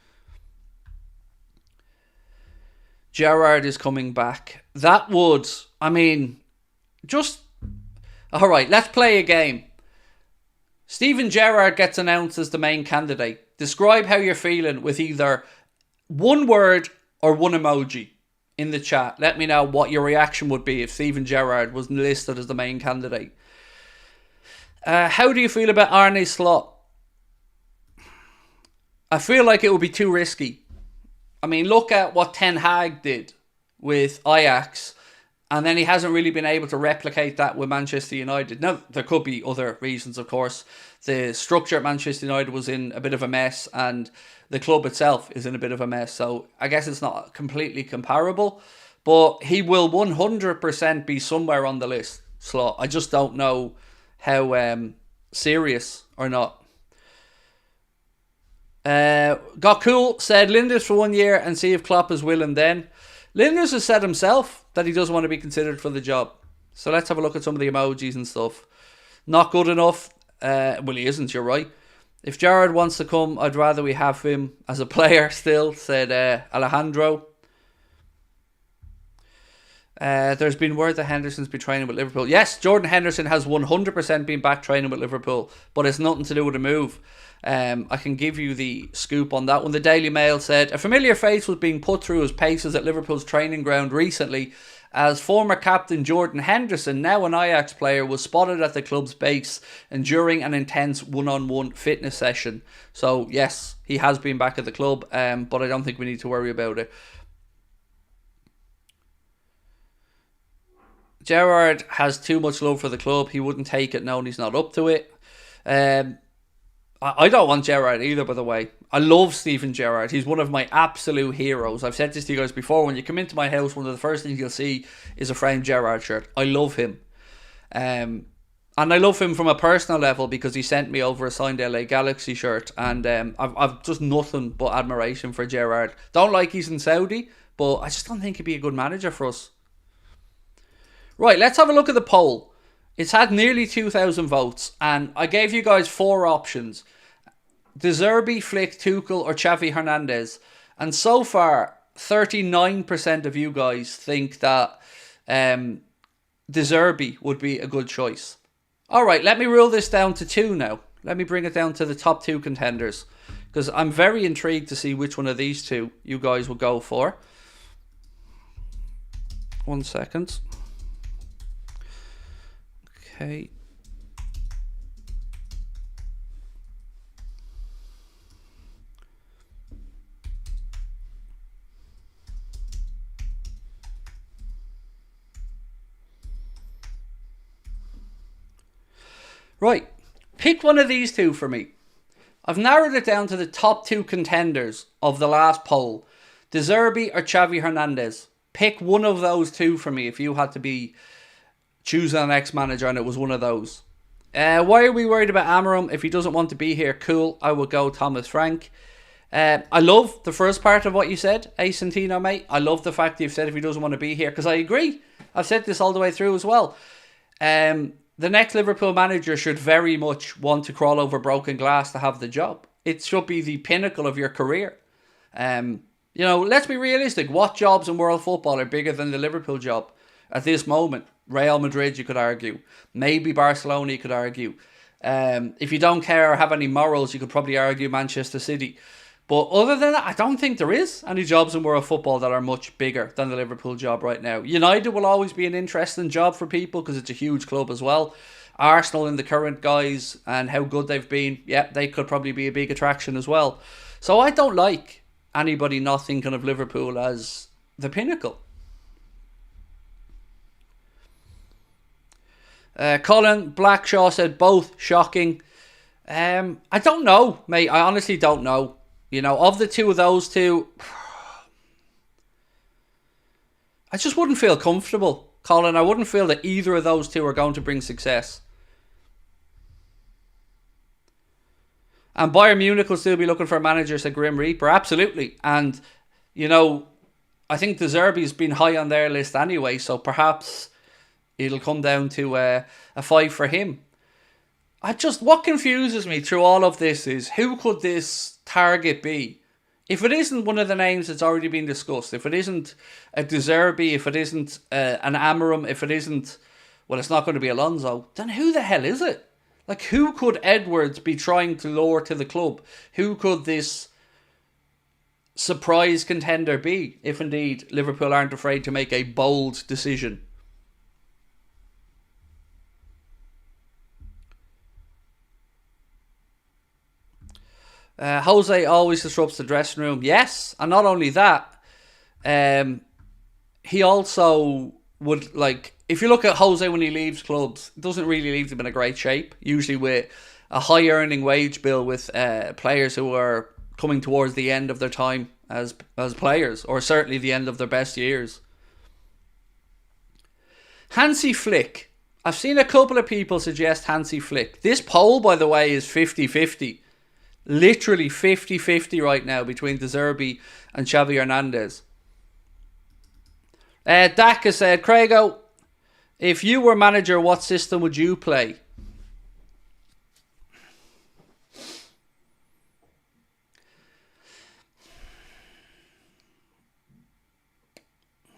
Gerrard is coming back. That would, I mean, just all right. Let's play a game. Steven Gerrard gets announced as the main candidate. Describe how you're feeling with either one word or one emoji in the chat. Let me know what your reaction would be if Steven Gerrard was listed as the main candidate. How do you feel about Arne Slot? I feel like it would be too risky. I mean, look at what Ten Hag did with Ajax And then he hasn't really been able to replicate that with Manchester United. Now, there could be other reasons, of course. The structure at Manchester United was in a bit of a mess, and the club itself is in a bit of a mess. So I guess it's not completely comparable. But he will 100% be somewhere on the list, Slot. I just don't know how serious or not. Got cool, said Linders for 1 year and see if Klopp is willing then. Linders has said himself that he doesn't want to be considered for the job. So let's have a look at some of the emojis and stuff. Not good enough. Well, he isn't, you're right. If Gerrard wants to come, I'd rather we have him as a player still, said Alejandro. There's been word that Henderson's been training with Liverpool. Yes, Jordan Henderson has 100% been back training with Liverpool, but it's nothing to do with the move. I can give you the scoop on that one. The Daily Mail said, a familiar face was being put through his paces at Liverpool's training ground recently as former captain Jordan Henderson, now an Ajax player, was spotted at the club's base and during an intense one-on-one fitness session. So yes, he has been back at the club, but I don't think we need to worry about it. Gerrard has too much love for the club. He wouldn't take it knowing he's not up to it. I don't want Gerrard either, by the way. I love Steven Gerrard. He's one of my absolute heroes. I've said this to you guys before. When you come into my house, one of the first things you'll see is a framed Gerrard shirt. I love him. And I love him from a personal level because he sent me over a signed LA Galaxy shirt. And I've just nothing but admiration for Gerrard. Don't like he's in Saudi, but I just don't think he'd be a good manager for us. Right, let's have a look at the poll. It's had nearly 2,000 votes, and I gave you guys 4 options. De Zerbi, Flick, Tuchel, or Xavi Hernandez. And so far, 39% of you guys think that De Zerbi would be a good choice. Alright, let me rule this down to 2 now. Let me bring it down to the top 2 contenders. Because I'm very intrigued to see which one of these 2 you guys will go for. 1 second. Okay. Right. Pick one of these 2 for me. I've narrowed it down to the top 2 contenders of the last poll. De Zerbi or Xavi Hernandez. Pick one of those 2 for me if you had to be choosing an ex-manager and it was one of those. Why are we worried about Amorim? If he doesn't want to be here, cool. I would go Thomas Frank. I love the first part of what you said, Santino, mate. I love the fact that you've said if he doesn't want to be here, because I agree. I've said this all the way through as well. The next Liverpool manager should very much want to crawl over broken glass to have the job. It should be the pinnacle of your career. Let's be realistic. What jobs in world football are bigger than the Liverpool job at this moment? Real Madrid, you could argue. Maybe Barcelona, you could argue. If you don't care or have any morals, you could probably argue Manchester City. But other than that, I don't think there is any jobs in world football that are much bigger than the Liverpool job right now. United will always be an interesting job for people because it's a huge club as well. Arsenal and the current guys and how good they've been, yeah, they could probably be a big attraction as well. So I don't like anybody not thinking of Liverpool as the pinnacle. Colin Blackshaw said both. Shocking. I don't know, mate. I honestly don't know. Of the 2 of those 2, I just wouldn't feel comfortable, Colin. I wouldn't feel that either of those 2 are going to bring success. And Bayern Munich will still be looking for a manager, said Grim Reaper. Absolutely. And, I think De Zerbi's been high on their list anyway, so perhaps it'll come down to a fight for him. What confuses me through all of this is, who could this target be? If it isn't one of the names that's already been discussed, if it isn't a De Zerbi, if it isn't an Amorim, if it isn't, well, it's not going to be Alonso, then who the hell is it? Like, who could Edwards be trying to lure to the club? Who could this surprise contender be, if indeed Liverpool aren't afraid to make a bold decision? Jose always disrupts the dressing room. Yes, and not only that, he also would, like, if you look at Jose when he leaves clubs, it doesn't really leave them in a great shape, usually with a high earning wage bill with players who are coming towards the end of their time as players, or certainly the end of their best years. Hansi Flick. I've seen a couple of people suggest Hansi Flick. This poll, by the way, is 50-50. Literally 50-50 right now between De Zerbi and Xavi Hernandez. Daka said, Craigo, if you were manager, what system would you play?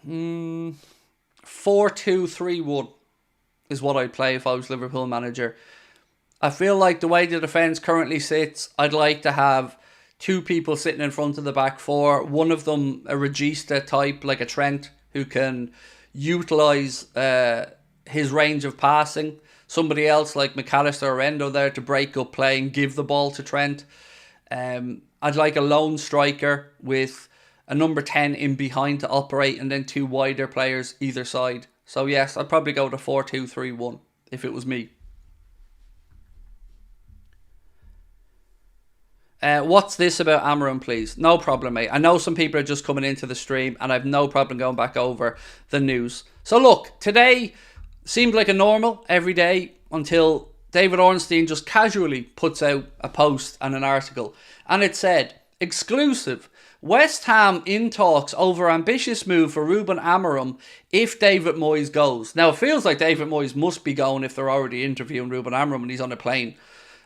Hmm. 4-2-3-1 is what I'd play if I was Liverpool manager. I feel like the way the defence currently sits, I'd like to have two people sitting in front of the back four. One of them a Regista type, like a Trent, who can utilise his range of passing. Somebody else like McAllister or Endo there to break up play and give the ball to Trent. I'd like a lone striker with a number 10 in behind to operate, and then two wider players either side. So yes, I'd probably go to 4-2-3-1 if it was me. What's this about Amorim, please? No problem, mate. I know some people are just coming into the stream, and I've no problem going back over the news. So look, today seemed like a normal every day until David Ornstein just casually puts out a post and an article, and it said, exclusive, West Ham in talks over ambitious move for Ruben Amorim if David Moyes goes. Now, it feels like David Moyes must be going if they're already interviewing Ruben Amorim and he's on a plane.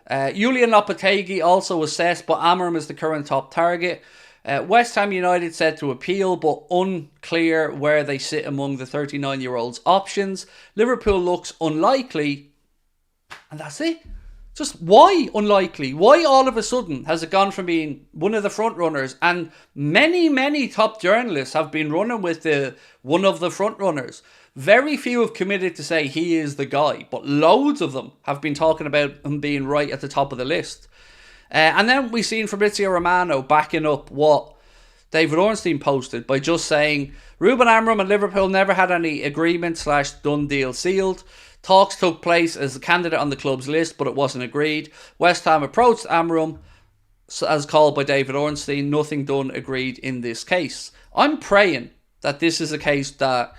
Julian Lopetegui also assessed, but Amorim is the current top target. West Ham United said to appeal, but unclear where they sit among the 39-year-old's options. Liverpool looks unlikely, and that's it. Just why unlikely? Why all of a sudden has it gone from being one of the front runners, and many top journalists have been running with one of the front runners. Very few have committed to say he is the guy, but loads of them have been talking about him being right at the top of the list. And then we've seen Fabrizio Romano backing up what David Ornstein posted by just saying Ruben Amorim and Liverpool never had any agreement/done deal sealed. Talks took place as a candidate on the club's list, but it wasn't agreed. West Ham approached Amorim as called by David Ornstein. Nothing done, agreed in this case. I'm praying that this is a case that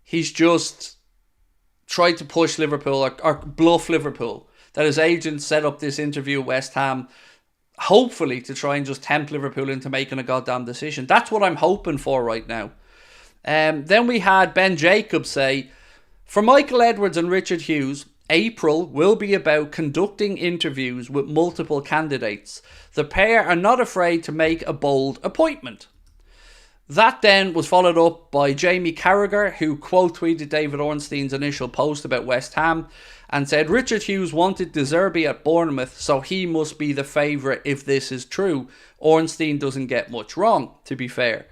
he's just tried to push Liverpool or bluff Liverpool. That his agent set up this interview at West Ham, hopefully to try and just tempt Liverpool into making a goddamn decision. That's what I'm hoping for right now. Then we had Ben Jacobs say, for Michael Edwards and Richard Hughes, April will be about conducting interviews with multiple candidates. The pair are not afraid to make a bold appointment. That then was followed up by Jamie Carragher, who quote tweeted David Ornstein's initial post about West Ham and said Richard Hughes wanted De Zerbi at Bournemouth, so he must be the favourite if this is true. Ornstein doesn't get much wrong, to be fair.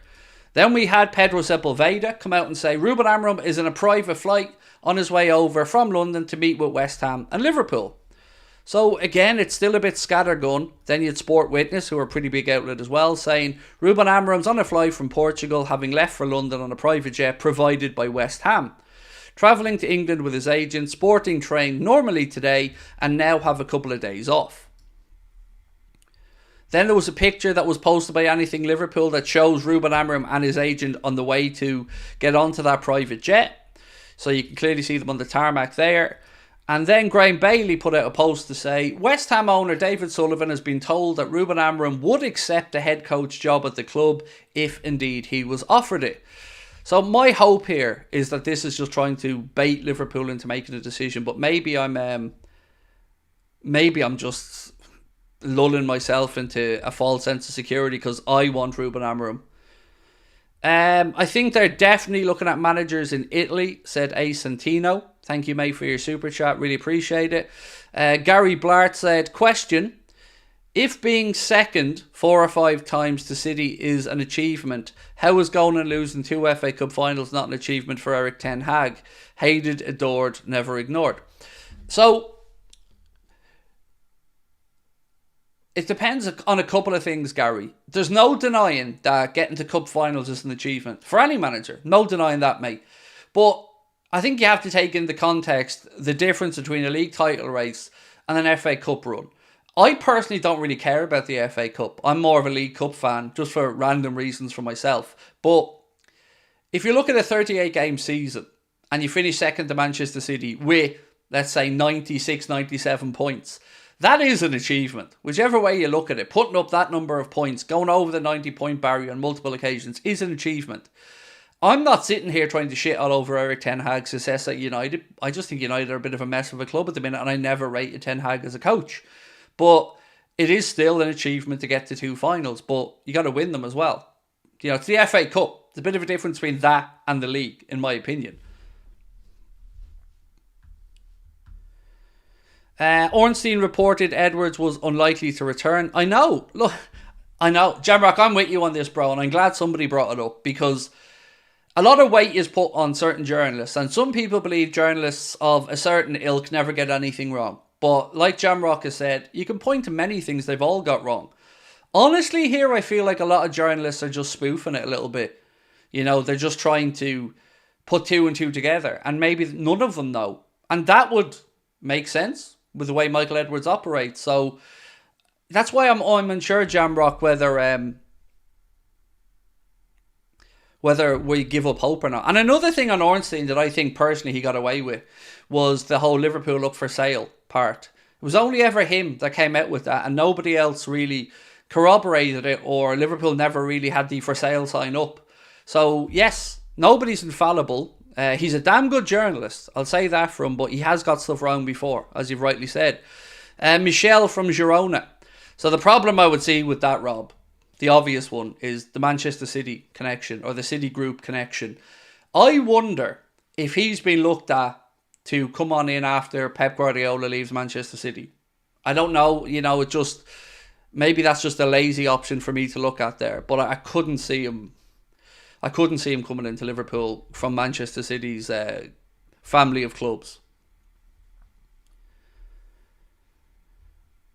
Then we had Pedro Sepulveda come out and say Ruben Amorim is in a private flight on his way over from London to meet with West Ham and Liverpool. So again, it's still a bit scattergun. Then you had Sport Witness, who are a pretty big outlet as well, saying Ruben Amorim's on a flight from Portugal, having left for London on a private jet provided by West Ham. Travelling to England with his agent, sporting train normally today, and now have a couple of days off. Then there was a picture that was posted by Anything Liverpool that shows Ruben Amorim and his agent on the way to get onto that private jet. So you can clearly see them on the tarmac there. And then Graham Bailey put out a post to say, West Ham owner David Sullivan has been told that Ruben Amorim would accept a head coach job at the club if indeed he was offered it. So my hope here is that this is just trying to bait Liverpool into making a decision. But maybe I'm just lulling myself into a false sense of security because I want Ruben Amorim. I think they're definitely looking at managers in Italy, said A. Santino. Thank you, mate, for your super chat. Really appreciate it. Gary Blart said, question, if being second 4 or 5 times to City is an achievement, how is going and losing 2 FA Cup finals not an achievement for Eric Ten Hag? Hated, adored, never ignored. So, it depends on a couple of things, Gary. There's no denying that getting to cup finals is an achievement for any manager. No denying that, mate. But I think you have to take into context the difference between a league title race and an FA Cup run. I personally don't really care about the FA Cup. I'm more of a League Cup fan, just for random reasons for myself. But if you look at a 38 game season and you finish second to Manchester City with, let's say, 96, 97 points, that is an achievement. Whichever way you look at it, putting up that number of points, going over the 90-point barrier on multiple occasions is an achievement. I'm not sitting here trying to shit all over Eric Ten Hag's success at United. I just think United are a bit of a mess of a club at the minute, and I never rated Ten Hag as a coach. But it is still an achievement to get to 2 finals, but you got to win them as well. You know, it's the FA Cup. There's a bit of a difference between that and the league, in my opinion. Ornstein reported Edwards was unlikely to return. I know. Look, I know. Jamrock, I'm with you on this, bro, and I'm glad somebody brought it up, because a lot of weight is put on certain journalists, and some people believe journalists of a certain ilk never get anything wrong. But like Jamrock has said, you can point to many things they've all got wrong. Honestly, here I feel like a lot of journalists are just spoofing it a little bit. You know, they're just trying to put 2 and 2 together, and maybe none of them know. And that would make sense with the way Michael Edwards operates. So that's why I'm unsure, Jamrock, whether we give up hope or not. And another thing on Ornstein that I think personally he got away with was the whole Liverpool up for sale part. It was only ever him that came out with that, and nobody else really corroborated it, or Liverpool never really had the for sale sign up. So yes, nobody's infallible. He's a damn good journalist, I'll say that for him, but he has got stuff wrong before, as you've rightly said. Michel from Girona. So the problem I would see with that, Rob, the obvious one, is the Manchester City connection, or the City Group connection. I wonder if he's been looked at to come on in after Pep Guardiola leaves Manchester City. I don't know, you know, maybe that's just a lazy option for me to look at there, but I couldn't see him. I couldn't see him coming into Liverpool from Manchester City's family of clubs.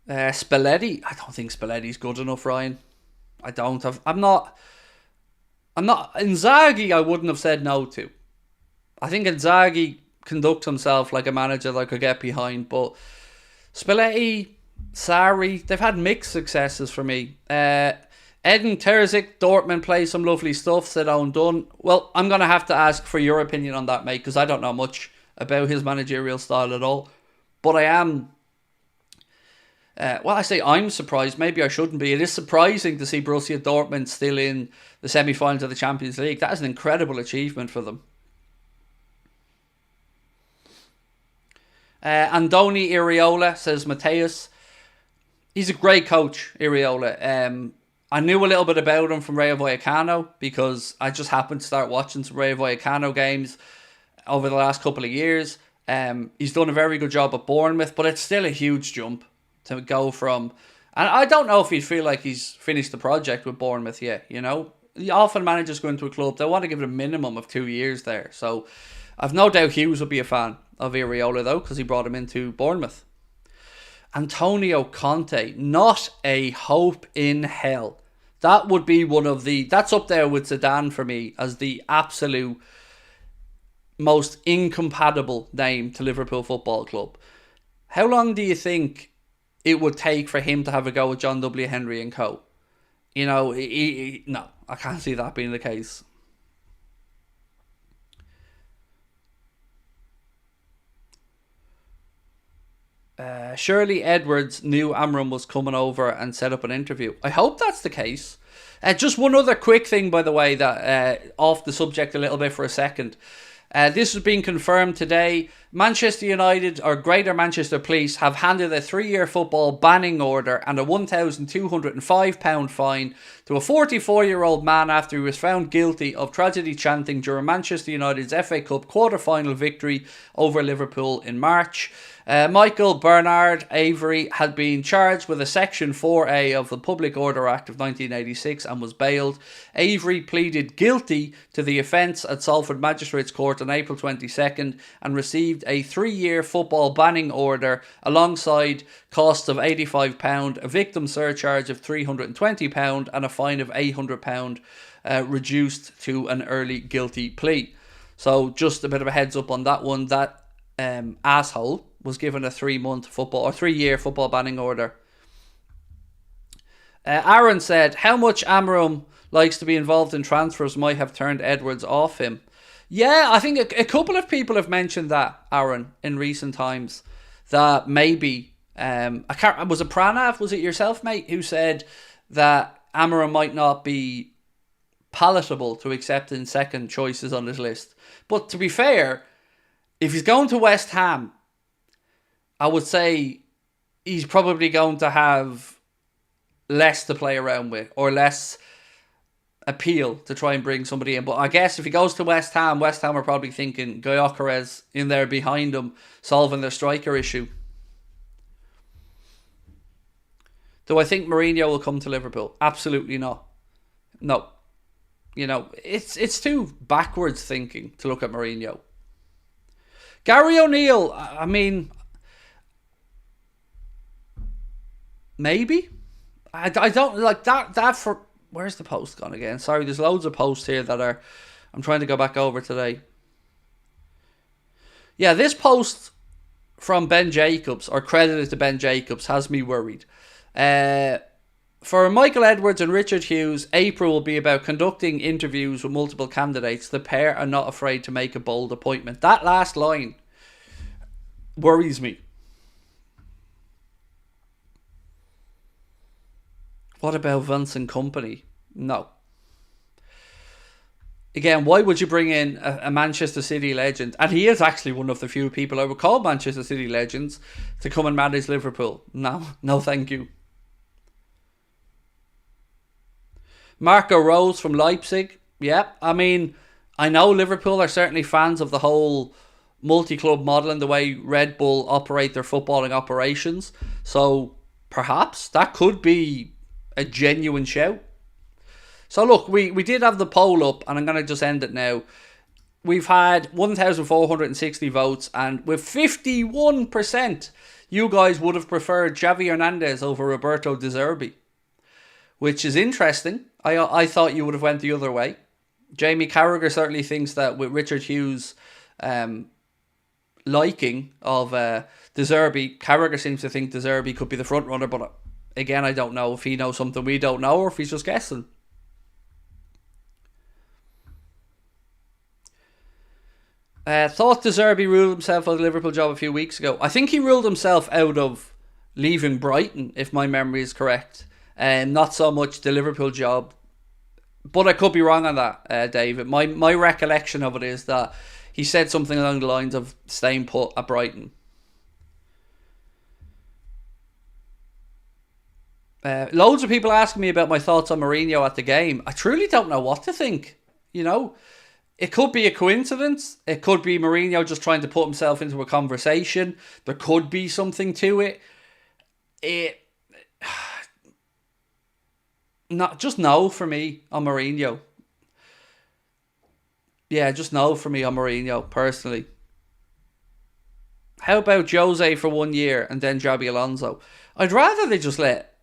Spalletti, I don't think Spalletti's good enough, Ryan. I'm not. Inzaghi, I wouldn't have said no to. I think Inzaghi conducts himself like a manager that I could get behind, but Spalletti, Sarri, they've had mixed successes for me. Edin Terzic, Dortmund plays some lovely stuff, said Owen Dunn. Well, I'm going to have to ask for your opinion on that, mate, because I don't know much about his managerial style at all. But I am, I say I'm surprised. Maybe I shouldn't be. It is surprising to see Borussia Dortmund still in the semi-finals of the Champions League. That is an incredible achievement for them. Andoni Iraola, says Mateus. He's a great coach, Iraola. I knew a little bit about him from Rayo Vallecano because I just happened to start watching some Rayo Vallecano games over the last couple of years. He's done a very good job at Bournemouth, but it's still a huge jump to go from... And I don't know if he'd feel like he's finished the project with Bournemouth yet, you know? Often managers go into a club, they want to give it a minimum of 2 years there. So I've no doubt Hughes would be a fan of Iraola, though, because he brought him into Bournemouth. Antonio Conte, not a hope in hell. That would be that's up there with Zidane for me as the absolute most incompatible name to Liverpool Football Club. How long do you think it would take for him to have a go with John W. Henry and co? You know, no, I can't see that being the case. Surely Edwards knew Amorim was coming over and set up an interview. I hope that's the case. Just one other quick thing, by the way, that off the subject a little bit for a second. This has been confirmed today. Manchester United, or Greater Manchester Police, have handed a 3-year football banning order and a £1,205 fine to a 44-year-old man after he was found guilty of tragedy chanting during Manchester United's FA Cup quarter-final victory over Liverpool in March. Michael Bernard Avery had been charged with a Section 4A of the Public Order Act of 1986 and was bailed. Avery pleaded guilty to the offence at Salford Magistrates Court on April 22nd and received a 3-year football banning order alongside costs of £85, a victim surcharge of £320 and a fine of £800 reduced to an early guilty plea. So just a bit of a heads up on that one. That asshole was given a 3-year football banning order. Aaron said, how much Amorim likes to be involved in transfers might have turned Edwards off him. Yeah, I think a couple of people have mentioned that, Aaron, in recent times. That maybe, was it Pranav, was it yourself, mate, who said that Amorim might not be palatable to accepting second choices on his list. But to be fair, if he's going to West Ham, I would say he's probably going to have less to play around with, or less appeal to try and bring somebody in. But I guess if he goes to West Ham are probably thinking Gyökeres in there behind him, solving their striker issue. Do I think Mourinho will come to Liverpool? Absolutely not. No. You know, it's too backwards thinking to look at Mourinho. Gary O'Neill, I mean, maybe. I don't like that for... Where's the post gone again? Sorry, there's loads of posts here that are... I'm trying to go back over today. Yeah, this post from Ben Jacobs, or credited to Ben Jacobs, has me worried. For Michael Edwards and Richard Hughes, April will be about conducting interviews with multiple candidates. The pair are not afraid to make a bold appointment. That last line worries me. What about Vincent Kompany? No. Again, why would you bring in a Manchester City legend? And he is actually one of the few people I would call Manchester City legends to come and manage Liverpool. No, thank you. Marco Rose from Leipzig. Yeah, I mean, I know Liverpool are certainly fans of the whole multi-club model and the way Red Bull operate their footballing operations. So perhaps that could be a genuine shout. So look, we did have the poll up, and I'm going to just end it now. We've had 1,460 votes, and with 51%, you guys would have preferred Xavi Hernandez over Roberto De Zerbi, which is interesting. I thought you would have went the other way. Jamie Carragher certainly thinks that with Richard Hughes' liking of De Zerbi, Carragher seems to think De Zerbi could be the front runner, but again, I don't know if he knows something we don't know or if he's just guessing. Thought De Zerbi ruled himself out of the Liverpool job a few weeks ago. I think he ruled himself out of leaving Brighton, if my memory is correct. Not so much the Liverpool job. But I could be wrong on that, David. My recollection of it is that he said something along the lines of staying put at Brighton. Loads of people asking me about my thoughts on Mourinho at the game. I truly don't know what to think. You know, it could be a coincidence. It could be Mourinho just trying to put himself into a conversation. There could be something to it. Just no for me on Mourinho. Yeah, just no for me on Mourinho, personally. How about Jose for 1 year and then Xabi Alonso? I'd rather they just let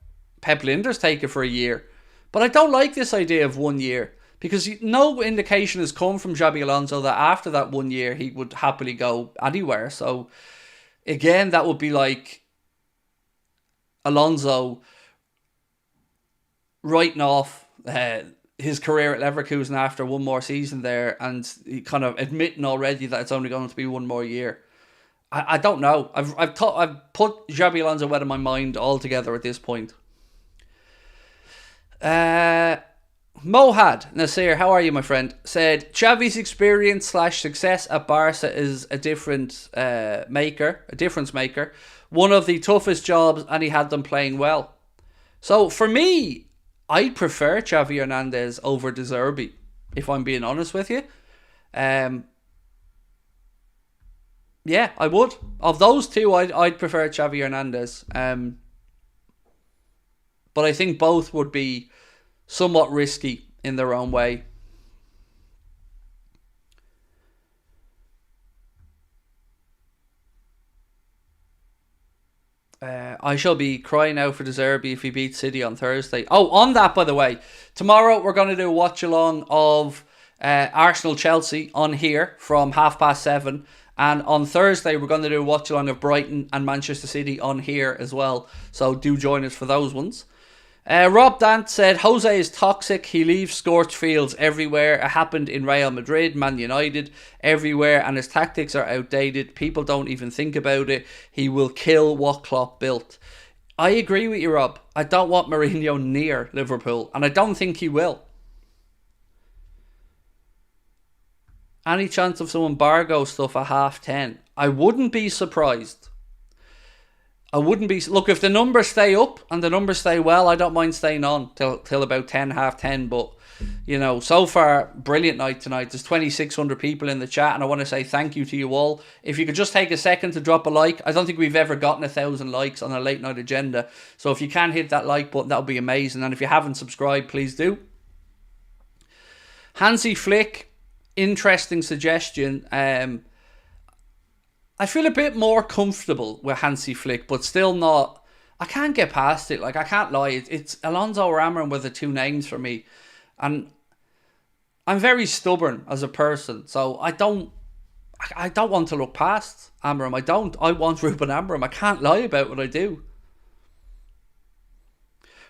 Pep Linders take it for a year. But I don't like this idea of 1 year, because no indication has come from Xabi Alonso that after that 1 year he would happily go anywhere. So again, that would be like Alonso writing off his career at Leverkusen after one more season there, and he kind of admitting already that it's only going to be 1 more year. I don't know. I've put Xabi Alonso out of my mind altogether at this point. Mohad Nasir, how are you, my friend? Said Xavi's experience / success at Barca is a difference maker. One of the toughest jobs, and he had them playing well. So for me, I'd prefer Xavi Hernandez over De Zerbi, if I'm being honest with you. Yeah, I would. Of those two, I'd prefer Xavi Hernandez. But I think both would be somewhat risky in their own way. I shall be crying out for De Zerbi if he beats City on Thursday. Oh, on that, by the way, tomorrow we're going to do a watch along of Arsenal-Chelsea on here from 7:30. And on Thursday, we're going to do a watch-along of Brighton and Manchester City on here as well. So do join us for those ones. Rob Dant said, Jose is toxic. He leaves scorched fields everywhere. It happened in Real Madrid, Man United, everywhere. And his tactics are outdated. People don't even think about it. He will kill what Klopp built. I agree with you, Rob. I don't want Mourinho near Liverpool. And I don't think he will. Any chance of some embargo stuff at 10:30? I wouldn't be surprised. Look, if the numbers stay up and the numbers stay well, I don't mind staying on till about 10:30. But, so far, brilliant night tonight. There's 2,600 people in the chat, and I want to say thank you to you all. If you could just take a second to drop a like. I don't think we've ever gotten 1,000 likes on a late night agenda. So if you can hit that like button, that would be amazing. And if you haven't subscribed, please do. Hansi Flick, interesting suggestion. I feel a bit more comfortable with Hansi Flick, but still not. I can't get past it. I can't lie. It's Alonso or Amorim were the two names for me. And I'm very stubborn as a person. So I don't want to look past Amorim. I want Ruben Amorim. I can't lie about what I do.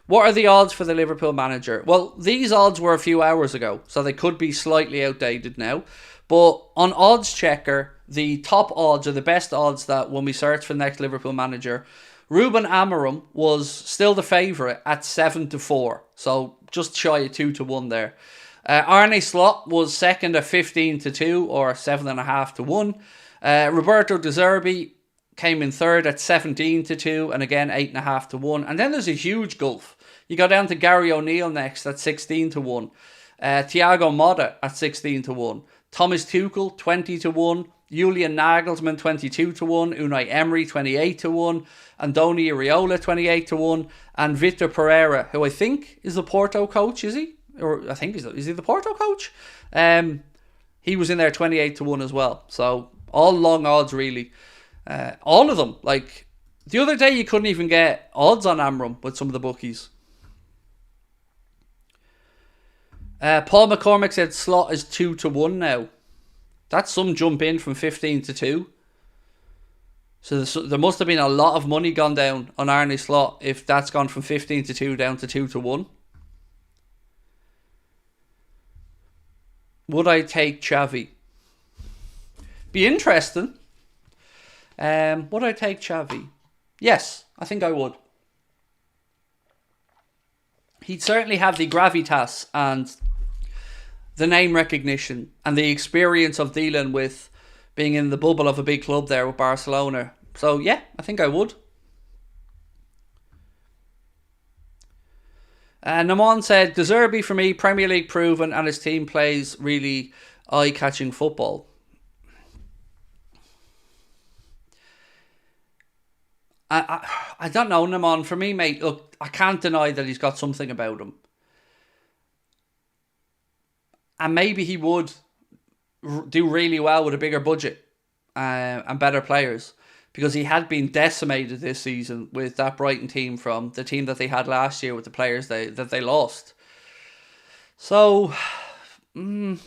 What are the odds for the Liverpool manager? Well, these odds were a few hours ago, so they could be slightly outdated now. But on Odds Checker, the top odds are the best odds that when we search for the next Liverpool manager, Ruben Amorim was still the favourite at 7-4. So just shy of 2-1 there. Arne Slot was second at 15-2 or 7.5-1. Roberto De Zerbi came in third at 17-2 and again 8.5-1. And then there's a huge gulf. You go down to Gary O'Neill next at 16-1. Thiago Motta at 16-1. Thomas Tuchel 20-1. Julian Nagelsmann 22-1. Unai Emery 28-1. Andoni Iraola 28-1. And Victor Pereira, who I think is the Porto coach, is he? Or I think is he the Porto coach? He was in there 28-1 as well. So all long odds really. All of them. Like the other day you couldn't even get odds on Amorim with some of the bookies. Paul McCormick said Slot is 2-1 now. That's some jump in from 15-2. So there must have been a lot of money gone down on Arne Slot if that's gone from 15-2 down to 2-1. Would I take Xavi? Be interesting. Would I take Xavi? Yes, I think I would. He'd certainly have the gravitas and the name recognition and the experience of dealing with being in the bubble of a big club there with Barcelona. So yeah, I think I would. Naman said, De Zerbi for me, Premier League proven and his team plays really eye-catching football. I don't know, Naman. For me, mate, look, I can't deny that he's got something about him. And maybe he would do really well with a bigger budget and better players. Because he had been decimated this season with that Brighton team from the team that they had last year with the players that they lost. So, I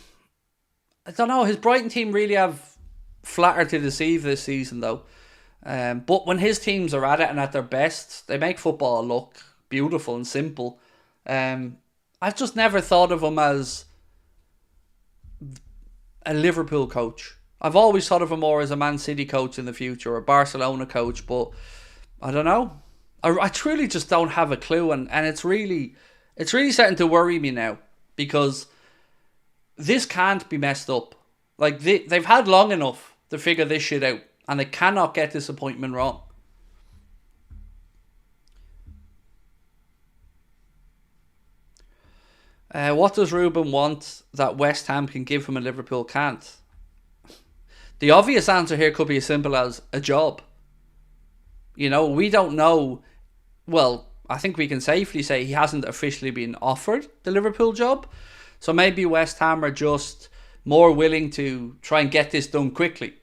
don't know. His Brighton team really have flattered to deceive this season, though. But when his teams are at it and at their best, they make football look beautiful and simple. I've just never thought of him as a Liverpool coach. I've always thought of him more as a Man City coach in the future or a Barcelona coach, but I don't know. I truly just don't have a clue, and it's really starting to worry me now because this can't be messed up. Like they've had long enough to figure this shit out, and they cannot get this appointment wrong. What does Ruben want that West Ham can give him and Liverpool can't? The obvious answer here could be as simple as a job. You know, we don't know. Well, I think we can safely say he hasn't officially been offered the Liverpool job. So maybe West Ham are just more willing to try and get this done quickly.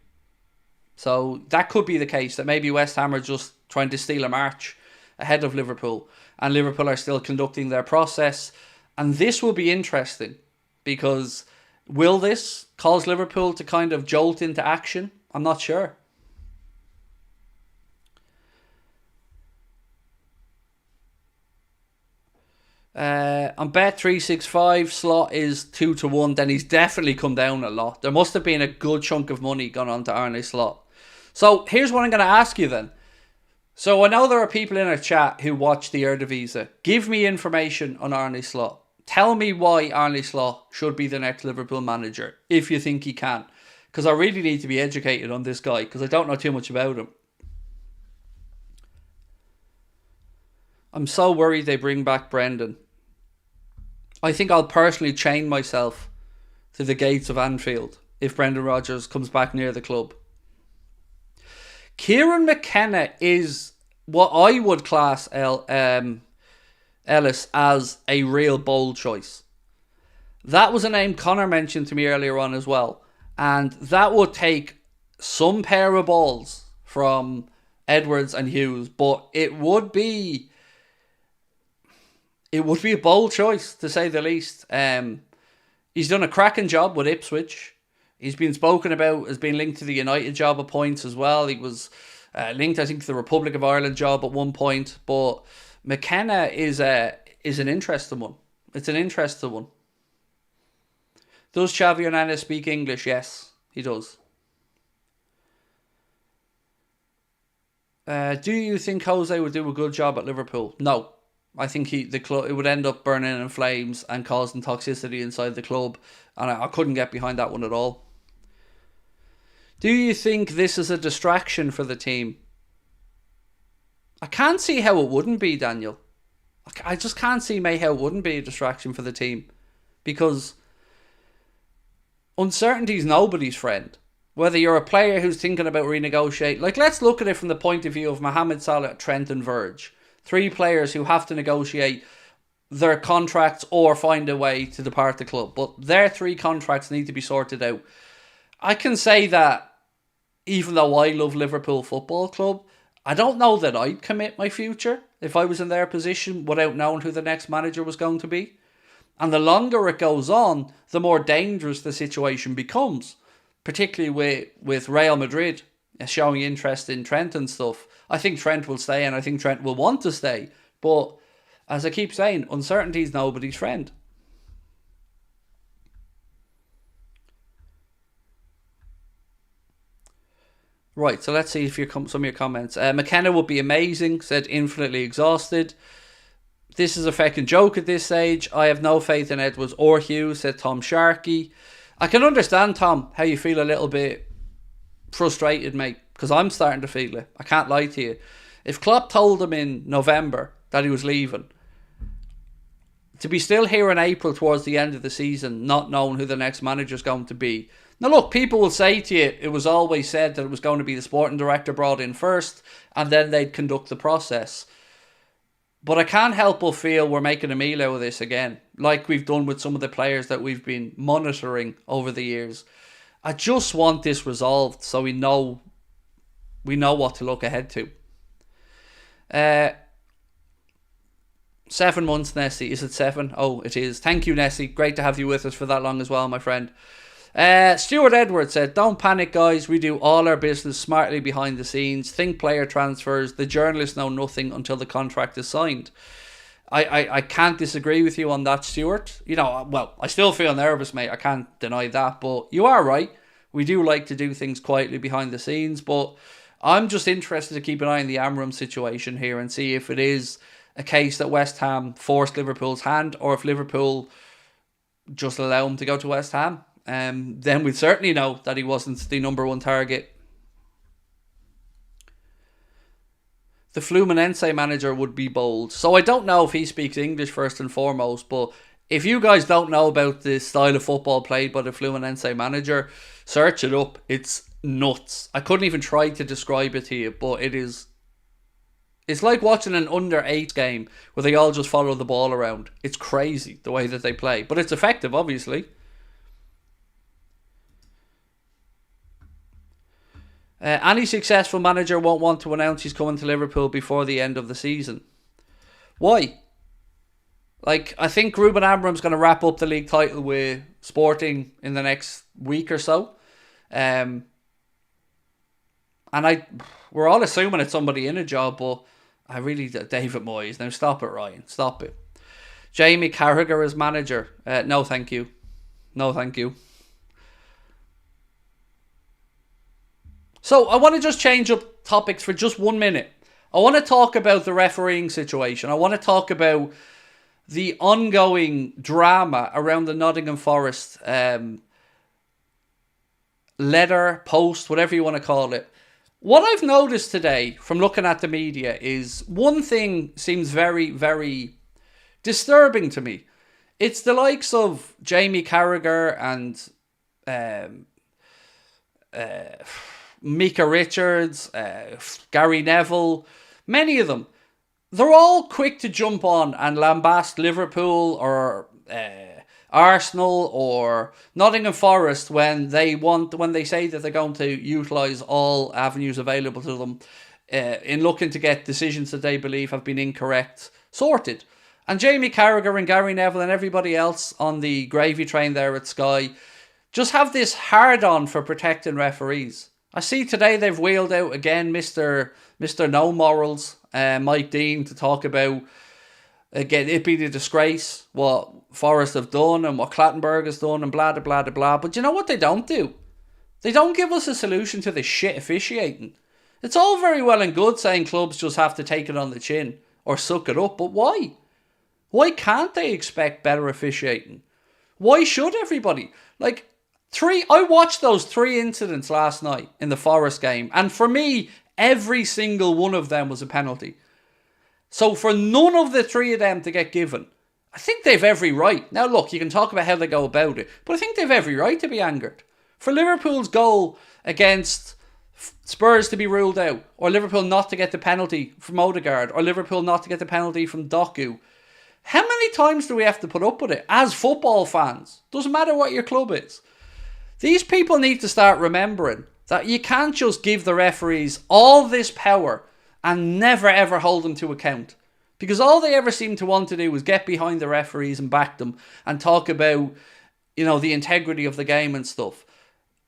So that could be the case, that maybe West Ham are just trying to steal a march ahead of Liverpool. And Liverpool are still conducting their process. And this will be interesting because Will this cause Liverpool to kind of jolt into action? I'm not sure. On Bet365, Slot is 2-1. Then he's definitely come down a lot. There must have been a good chunk of money gone on to Arne Slot. So here's what I'm going to ask you then. So I know there are people in our chat who watch the Eredivisie. Give me information on Arne Slot. Tell me why Arne Slot should be the next Liverpool manager, if you think he can. Because I really need to be educated on this guy, because I don't know too much about him. I'm so worried they bring back Brendan. I think I'll personally chain myself to the gates of Anfield if Brendan Rodgers comes back near the club. Kieran McKenna is what I would class Ellis as a real bold choice. That was a name Connor mentioned to me earlier on as well. And that would take some pair of balls from Edwards and Hughes, but it would be a bold choice, to say the least. He's done a cracking job with Ipswich. He's been spoken about as being linked to the United job at points as well. He was linked, I think, to the Republic of Ireland job at one point. But McKenna is an interesting one. It's an interesting one. Does Xavi Hernandez speak English? Yes, he does. Do you think Jose would do a good job at Liverpool? No. I think it would end up burning in flames and causing toxicity inside the club. And I couldn't get behind that one at all. Do you think this is a distraction for the team? I can't see how it wouldn't be, Daniel. I just can't see how it wouldn't be a distraction for the team. Because uncertainty is nobody's friend. Whether you're a player who's thinking about renegotiate. Like, let's look at it from the point of view of Mohamed Salah, Trent and Verge. 3 players who have to negotiate their contracts or find a way to depart the club. But their 3 contracts need to be sorted out. I can say that even though I love Liverpool Football Club, I don't know that I'd commit my future if I was in their position without knowing who the next manager was going to be. And the longer it goes on, the more dangerous the situation becomes. Particularly with Real Madrid showing interest in Trent and stuff. I think Trent will stay and I think Trent will want to stay. But as I keep saying, uncertainty is nobody's friend. Right, so let's see if some of your comments. McKenna would be amazing, said infinitely exhausted. This is a fucking joke at this stage. I have no faith in Edwards or Hughes, said Tom Sharkey. I can understand, Tom, how you feel a little bit frustrated, mate, because I'm starting to feel it. I can't lie to you. If Klopp told him in November that he was leaving, to be still here in April towards the end of the season, not knowing who the next manager is going to be. Now look, people will say to you, it was always said that it was going to be the sporting director brought in first, and then they'd conduct the process. But I can't help but feel we're making a meal out of this again, like we've done with some of the players that we've been monitoring over the years. I just want this resolved so we know what to look ahead to. 7 months, Nessie. Is it 7? Oh, it is. Thank you, Nessie. Great to have you with us for that long as well, my friend. Stuart Edwards said, don't panic, guys. We do all our business smartly behind the scenes. Think player transfers. The journalists know nothing until the contract is signed. I can't disagree with you on that, Stuart. You know, well, I still feel nervous, mate. I can't deny that. But you are right. We do like to do things quietly behind the scenes. But I'm just interested to keep an eye on the Amorim situation here and see if it is a case that West Ham forced Liverpool's hand, or if Liverpool just allow him to go to West Ham. Then we'd certainly know that he wasn't the number 1 target. The Fluminense manager would be bold. So I don't know if he speaks English first and foremost, but if you guys don't know about the style of football played by the Fluminense manager, search it up. It's nuts. I couldn't even try to describe it to you, but it is... It's like watching an under-8 game where they all just follow the ball around. It's crazy the way that they play. But it's effective, obviously. Any successful manager won't want to announce he's coming to Liverpool before the end of the season. Why? Like, I think Ruben Amorim's going to wrap up the league title with Sporting in the next week or so. And we're all assuming it's somebody in a job, but I really, David Moyes, now stop it, Ryan, stop it. Jamie Carragher as manager, no thank you. No thank you. So I want to just change up topics for just 1 minute. I want to talk about the refereeing situation. I want to talk about the ongoing drama around the Nottingham Forest letter, post, whatever you want to call it. What I've noticed today from looking at the media is one thing seems very, very disturbing to me. It's the likes of Jamie Carragher and Micah Richards, Gary Neville, many of them. They're all quick to jump on and lambast Liverpool or Arsenal or Nottingham Forest when they say that they're going to utilise all avenues available to them in looking to get decisions that they believe have been incorrect sorted. And Jamie Carragher and Gary Neville and everybody else on the gravy train there at Sky just have this hard-on for protecting referees. I see today they've wheeled out again Mr. No Morals, Mike Dean, to talk about, again, it being a disgrace what Forest have done and what Clattenburg has done and blah, blah, blah, blah. But you know what they don't do? They don't give us a solution to this shit officiating. It's all very well and good saying clubs just have to take it on the chin or suck it up, but why? Why can't they expect better officiating? Why should everybody? I watched those 3 incidents last night in the Forest game, and for me, every single one of them was a penalty. So for none of the 3 of them to get given, I think they've every right. Now look, you can talk about how they go about it, but I think they've every right to be angered. For Liverpool's goal against Spurs to be ruled out, or Liverpool not to get the penalty from Odegaard, or Liverpool not to get the penalty from Doku, how many times do we have to put up with it as football fans? Doesn't matter what your club is. These people need to start remembering that you can't just give the referees all this power and never ever hold them to account. Because all they ever seem to want to do is get behind the referees and back them and talk about, the integrity of the game and stuff.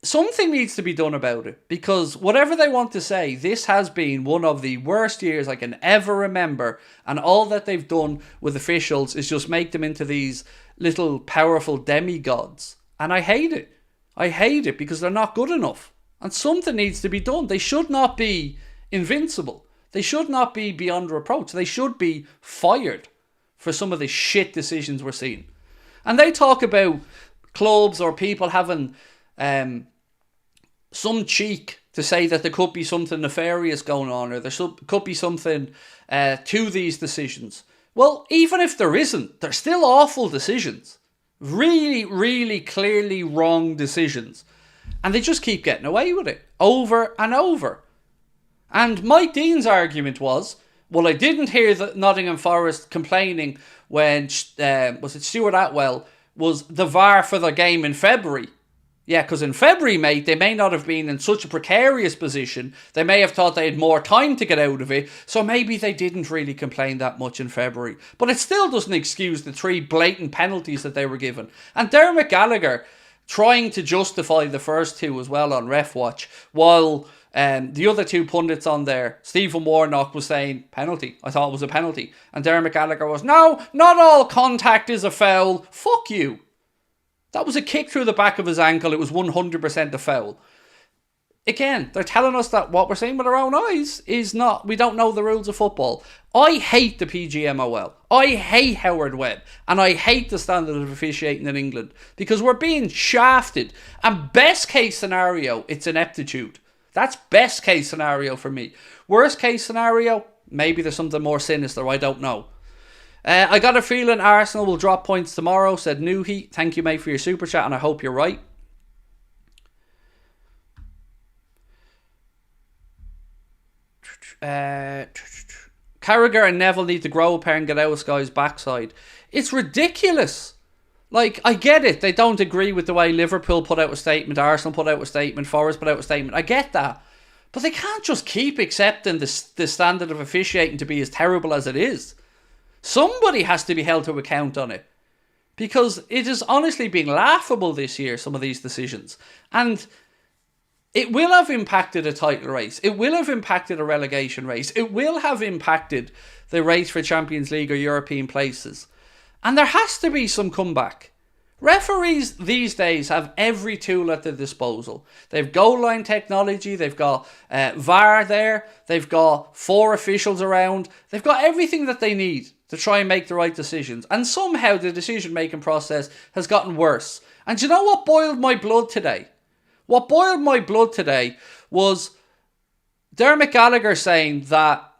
Something needs to be done about it, because whatever they want to say, this has been one of the worst years I can ever remember, and all that they've done with officials is just make them into these little powerful demigods. And I hate it. I hate it because they're not good enough. And something needs to be done. They should not be invincible. They should not be beyond reproach. They should be fired for some of the shit decisions we're seeing. And they talk about clubs or people having some cheek to say that there could be something nefarious going on, or there could be something to these decisions. Well, even if there isn't, they're still awful decisions. Really, really clearly wrong decisions. And they just keep getting away with it over and over. And Mike Dean's argument was, well, I didn't hear the Nottingham Forest complaining when, was it Stuart Atwell, was the VAR for the game in February. Yeah, because in February, mate, they may not have been in such a precarious position. They may have thought they had more time to get out of it. So maybe they didn't really complain that much in February. But it still doesn't excuse the 3 blatant penalties that they were given. And Dermot Gallagher trying to justify the first 2 as well on Ref Watch, while the other 2 pundits on there, Stephen Warnock was saying, penalty. I thought it was a penalty. And Dermot Gallagher was, no, not all contact is a foul. Fuck you. That was a kick through the back of his ankle. It was 100% a foul. Again, they're telling us that what we're seeing with our own eyes is not, we don't know the rules of football. I hate the PGMOL. I hate Howard Webb. And I hate the standard of officiating in England. Because we're being shafted. And best case scenario, it's ineptitude. That's best case scenario for me. Worst case scenario, maybe there's something more sinister. I don't know. I got a feeling Arsenal will drop points tomorrow, said Nuhi. Thank you, mate, for your super chat, and I hope you're right. Carragher and Neville need to grow a pair and get out of Sky's backside. It's ridiculous. I get it. They don't agree with the way Liverpool put out a statement, Arsenal put out a statement, Forest put out a statement. I get that. But they can't just keep accepting the standard of officiating to be as terrible as it is. Somebody has to be held to account on it. Because it has honestly been laughable this year, some of these decisions. And it will have impacted a title race. It will have impacted a relegation race. It will have impacted the race for Champions League or European places. And there has to be some comeback. Referees these days have every tool at their disposal. They've goal line technology, they've got VAR there, they've got 4 officials around, they've got everything that they need to try and make the right decisions. And somehow the decision-making process has gotten worse. And do you know what boiled my blood today? What boiled my blood today was Dermot Gallagher saying that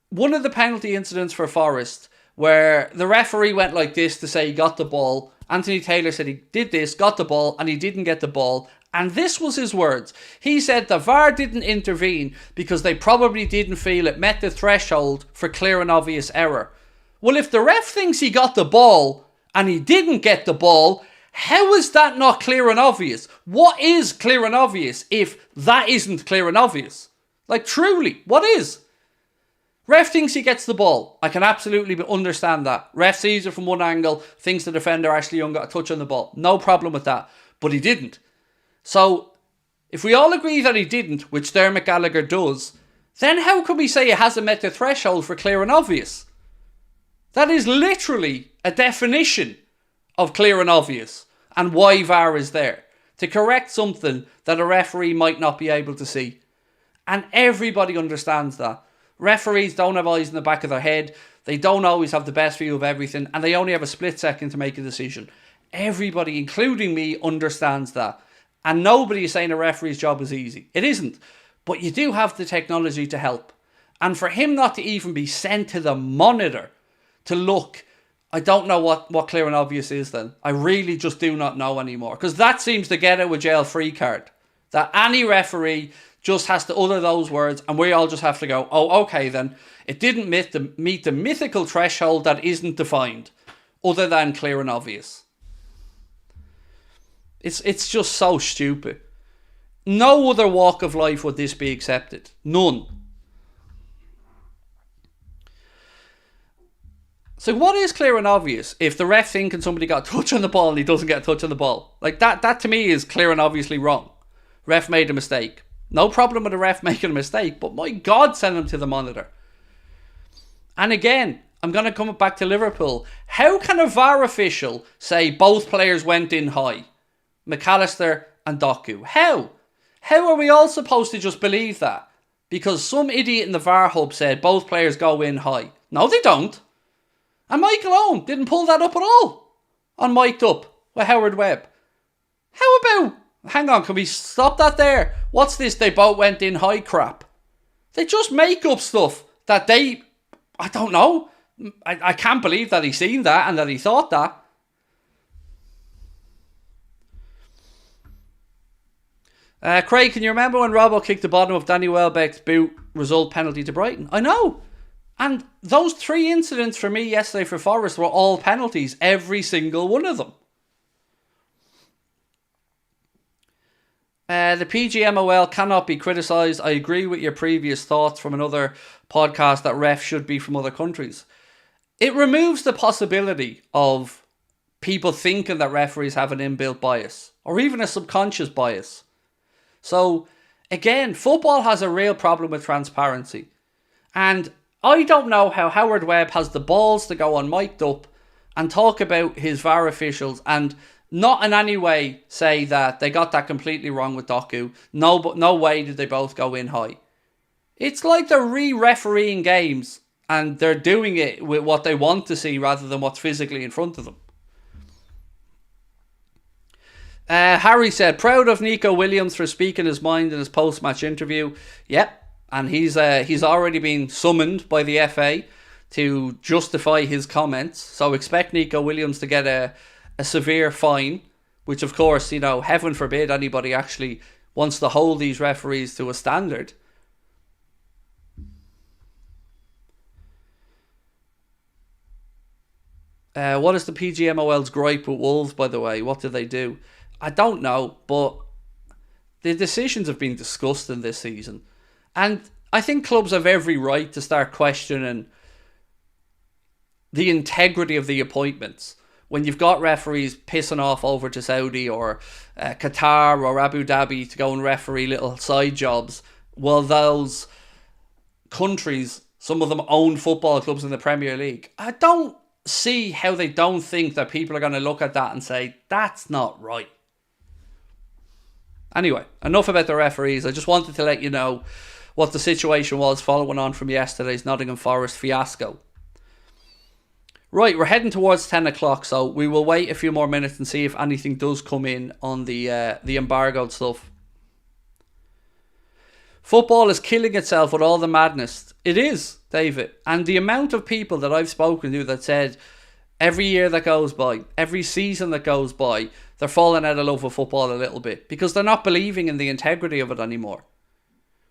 one of the penalty incidents for Forest, where the referee went like this to say he got the ball, Anthony Taylor said he did this, got the ball, and he didn't get the ball. And this was his words. He said the VAR didn't intervene because they probably didn't feel it met the threshold for clear and obvious error. Well, if the ref thinks he got the ball and he didn't get the ball, how is that not clear and obvious? What is clear and obvious if that isn't clear and obvious? Like, truly, what is? Ref thinks he gets the ball. I can absolutely understand that. Ref sees it from one angle, thinks the defender Ashley Young got a touch on the ball. No problem with that. But he didn't. So, if we all agree that he didn't, which Dermot Gallagher does, then how can we say it hasn't met the threshold for clear and obvious? That is literally a definition of clear and obvious and why VAR is there. To correct something that a referee might not be able to see. And everybody understands that. Referees don't have eyes in the back of their head. They don't always have the best view of everything. And they only have a split second to make a decision. Everybody, including me, understands that. And nobody is saying a referee's job is easy. It isn't. But you do have the technology to help. And for him not to even be sent to the monitor to look, I don't know what clear and obvious is then. I really just do not know anymore. Because that seems to get out with jail free card. That any referee just has to utter those words and we all just have to go, oh, okay then. It didn't meet the mythical threshold that isn't defined other than clear and obvious. It's just so stupid. No other walk of life would this be accepted. None. So what is clear and obvious if the ref thinking somebody got a touch on the ball and he doesn't get a touch on the ball? Like that to me is clear and obviously wrong. Ref made a mistake. No problem with the ref making a mistake, but my God, send him to the monitor. And again, I'm going to come back to Liverpool. How can a VAR official say both players went in high? McAllister and Doku. How? How are we all supposed to just believe that? Because some idiot in the VAR hub said both players go in high. No, they don't. And Michael Owen didn't pull that up at all on Mic'd Up with Howard Webb. How about, hang on, can we stop that there? What's this, they both went in high crap? They just make up stuff that they, I don't know. I can't believe that he's seen that and that he thought that. Craig, can you remember when Robbo kicked the bottom of Danny Welbeck's boot result penalty to Brighton? I know. And those 3 incidents for me yesterday for Forest were all penalties. Every single one of them. The PGMOL cannot be criticised. I agree with your previous thoughts from another podcast that refs should be from other countries. It removes the possibility of people thinking that referees have an inbuilt bias or even a subconscious bias. So, again, football has a real problem with transparency. And I don't know how Howard Webb has the balls to go on Mic'd Up and talk about his VAR officials and not in any way say that they got that completely wrong with Doku. No way did they both go in high. It's like they're re-refereeing games and they're doing it with what they want to see rather than what's physically in front of them. Harry said, proud of Nico Williams for speaking his mind in his post-match interview. Yep, and he's already been summoned by the FA to justify his comments. So expect Nico Williams to get a severe fine, which of course, you know, heaven forbid anybody actually wants to hold these referees to a standard. What is the PGMOL's gripe with Wolves, by the way? What did they do? I don't know, but the decisions have been disgusting this season. And I think clubs have every right to start questioning the integrity of the appointments. When you've got referees pissing off over to Saudi or Qatar or Abu Dhabi to go and referee little side jobs, while those countries, some of them own football clubs in the Premier League, I don't see how they don't think that people are going to look at that and say, that's not right. Anyway, enough about the referees. I just wanted to let you know what the situation was following on from yesterday's Nottingham Forest fiasco. Right, we're heading towards 10 o'clock, so we will wait a few more minutes and see if anything does come in on the embargoed stuff. Football is killing itself with all the madness. It is, David. And the amount of people that I've spoken to that said every year that goes by, every season that goes by, they're falling out of love with football a little bit because they're not believing in the integrity of it anymore.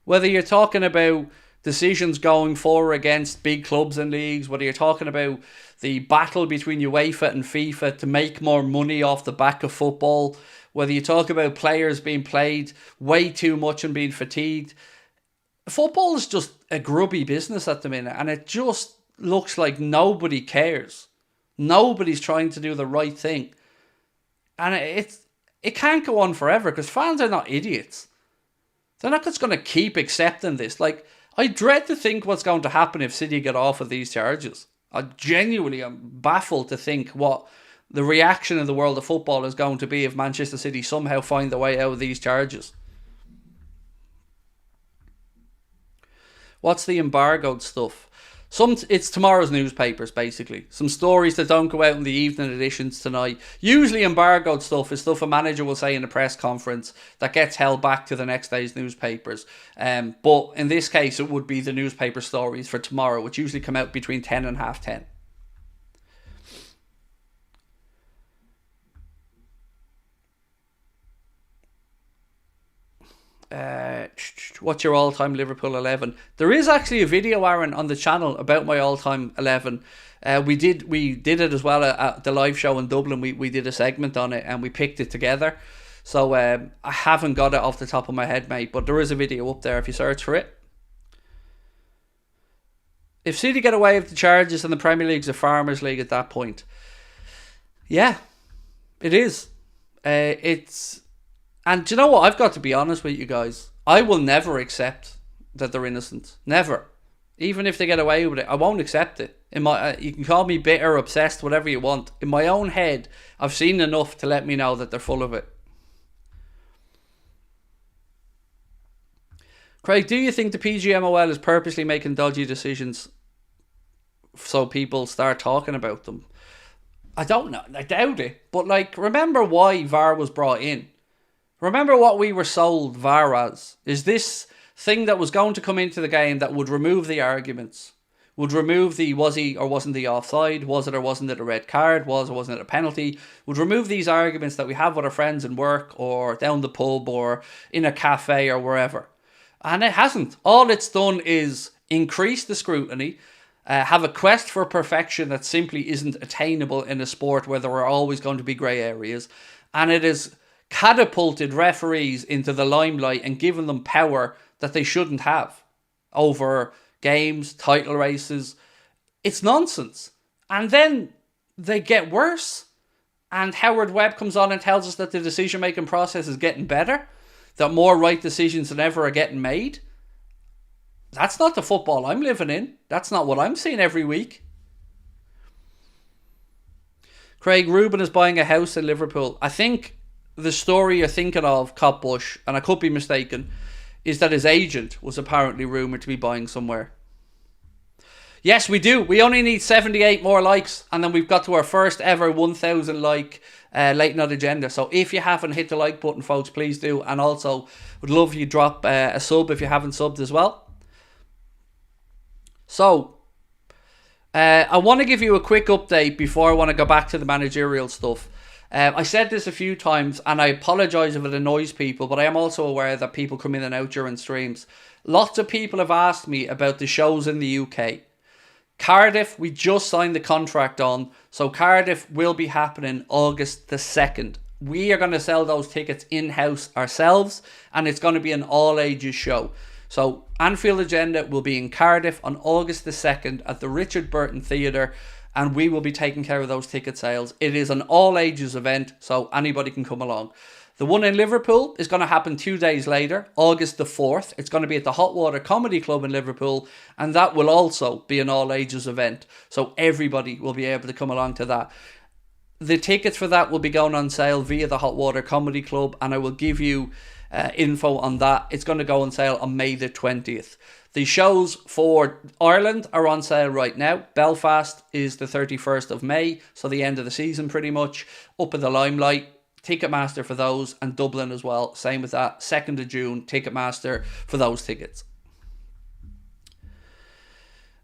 Whether you're talking about decisions going for or against big clubs and leagues, whether you're talking about the battle between UEFA and FIFA to make more money off the back of football, whether you talk about players being played way too much and being fatigued, football is just a grubby business at the minute, and it just looks like nobody cares. Nobody's trying to do the right thing. And it can't go on forever because fans are not idiots. They're not just going to keep accepting this. Like, I dread to think what's going to happen if City get off of these charges. I genuinely am baffled to think what the reaction in the world of football is going to be if Manchester City somehow find their way out of these charges. What's the embargoed stuff? It's tomorrow's newspapers, basically. Some stories that don't go out in the evening editions tonight. Usually embargoed stuff is stuff a manager will say in a press conference that gets held back to the next day's newspapers. But in this case, it would be the newspaper stories for tomorrow, which usually come out between 10 and half 10. What's your all-time Liverpool 11? There is actually a video, Aaron, on the channel about my all-time 11. We did it as well at the live show in Dublin. We did a segment on it and we picked it together. So I haven't got it off the top of my head, mate, but there is a video up there if you search for it. If City get away with the charges, then the Premier League's a Farmers League at that point. Yeah, it is. And do you know what? I've got to be honest with you guys. I will never accept that they're innocent. Never. Even if they get away with it, I won't accept it. You can call me bitter, obsessed, whatever you want. In my own head, I've seen enough to let me know that they're full of it. Craig, do you think the PGMOL is purposely making dodgy decisions so people start talking about them? I don't know. I doubt it. But remember why VAR was brought in. Remember what we were sold VAR as. Is this thing that was going to come into the game that would remove the arguments. Would remove the was he or wasn't he offside, was it or wasn't it a red card, was or wasn't it a penalty. Would remove these arguments that we have with our friends in work or down the pub or in a cafe or wherever. And it hasn't. All it's done is increase the scrutiny, have a quest for perfection that simply isn't attainable in a sport where there are always going to be grey areas. And it has catapulted referees into the limelight and given them power that they shouldn't have over games, title races. It's nonsense. And then they get worse. And Howard Webb comes on and tells us that the decision-making process is getting better, that more right decisions than ever are getting made. That's not the football I'm living in. That's not what I'm seeing every week. Craig, Ruben is buying a house in Liverpool. I think the story you're thinking of, Cop Bush, and I could be mistaken, is that his agent was apparently rumoured to be buying somewhere. Yes, we do. We only need 78 more likes, and then we've got to our first ever 1,000 like Late Night Agenda. So if you haven't hit the like button, folks, please do. And also, would love if you drop a sub if you haven't subbed as well. So, I want to give you a quick update before I want to go back to the managerial stuff. I said this a few times, and I apologise if it annoys people, but I am also aware that people come in and out during streams. Lots of people have asked me about the shows in the UK. Cardiff, we just signed the contract on, so Cardiff will be happening August the 2nd. We are going to sell those tickets in-house ourselves, and it's going to be an all-ages show. So Anfield Agenda will be in Cardiff on August the 2nd at the Richard Burton Theatre. and we will be taking care of those ticket sales. It is an all ages event, so anybody can come along. The one in Liverpool is going to happen 2 days later, August the 4th. It's going to be at the Hot Water Comedy Club in Liverpool, and that will also be an all ages event. So everybody will be able to come along to that. The tickets for that will be going on sale via the Hot Water Comedy Club, and I will give you info on that. It's going to go on sale on May the 20th. The shows for Ireland are on sale right now. Belfast is the 31st of May, so the end of the season pretty much. Up in the limelight, Ticketmaster for those, and Dublin as well. Same with that. 2nd of June, Ticketmaster for those tickets.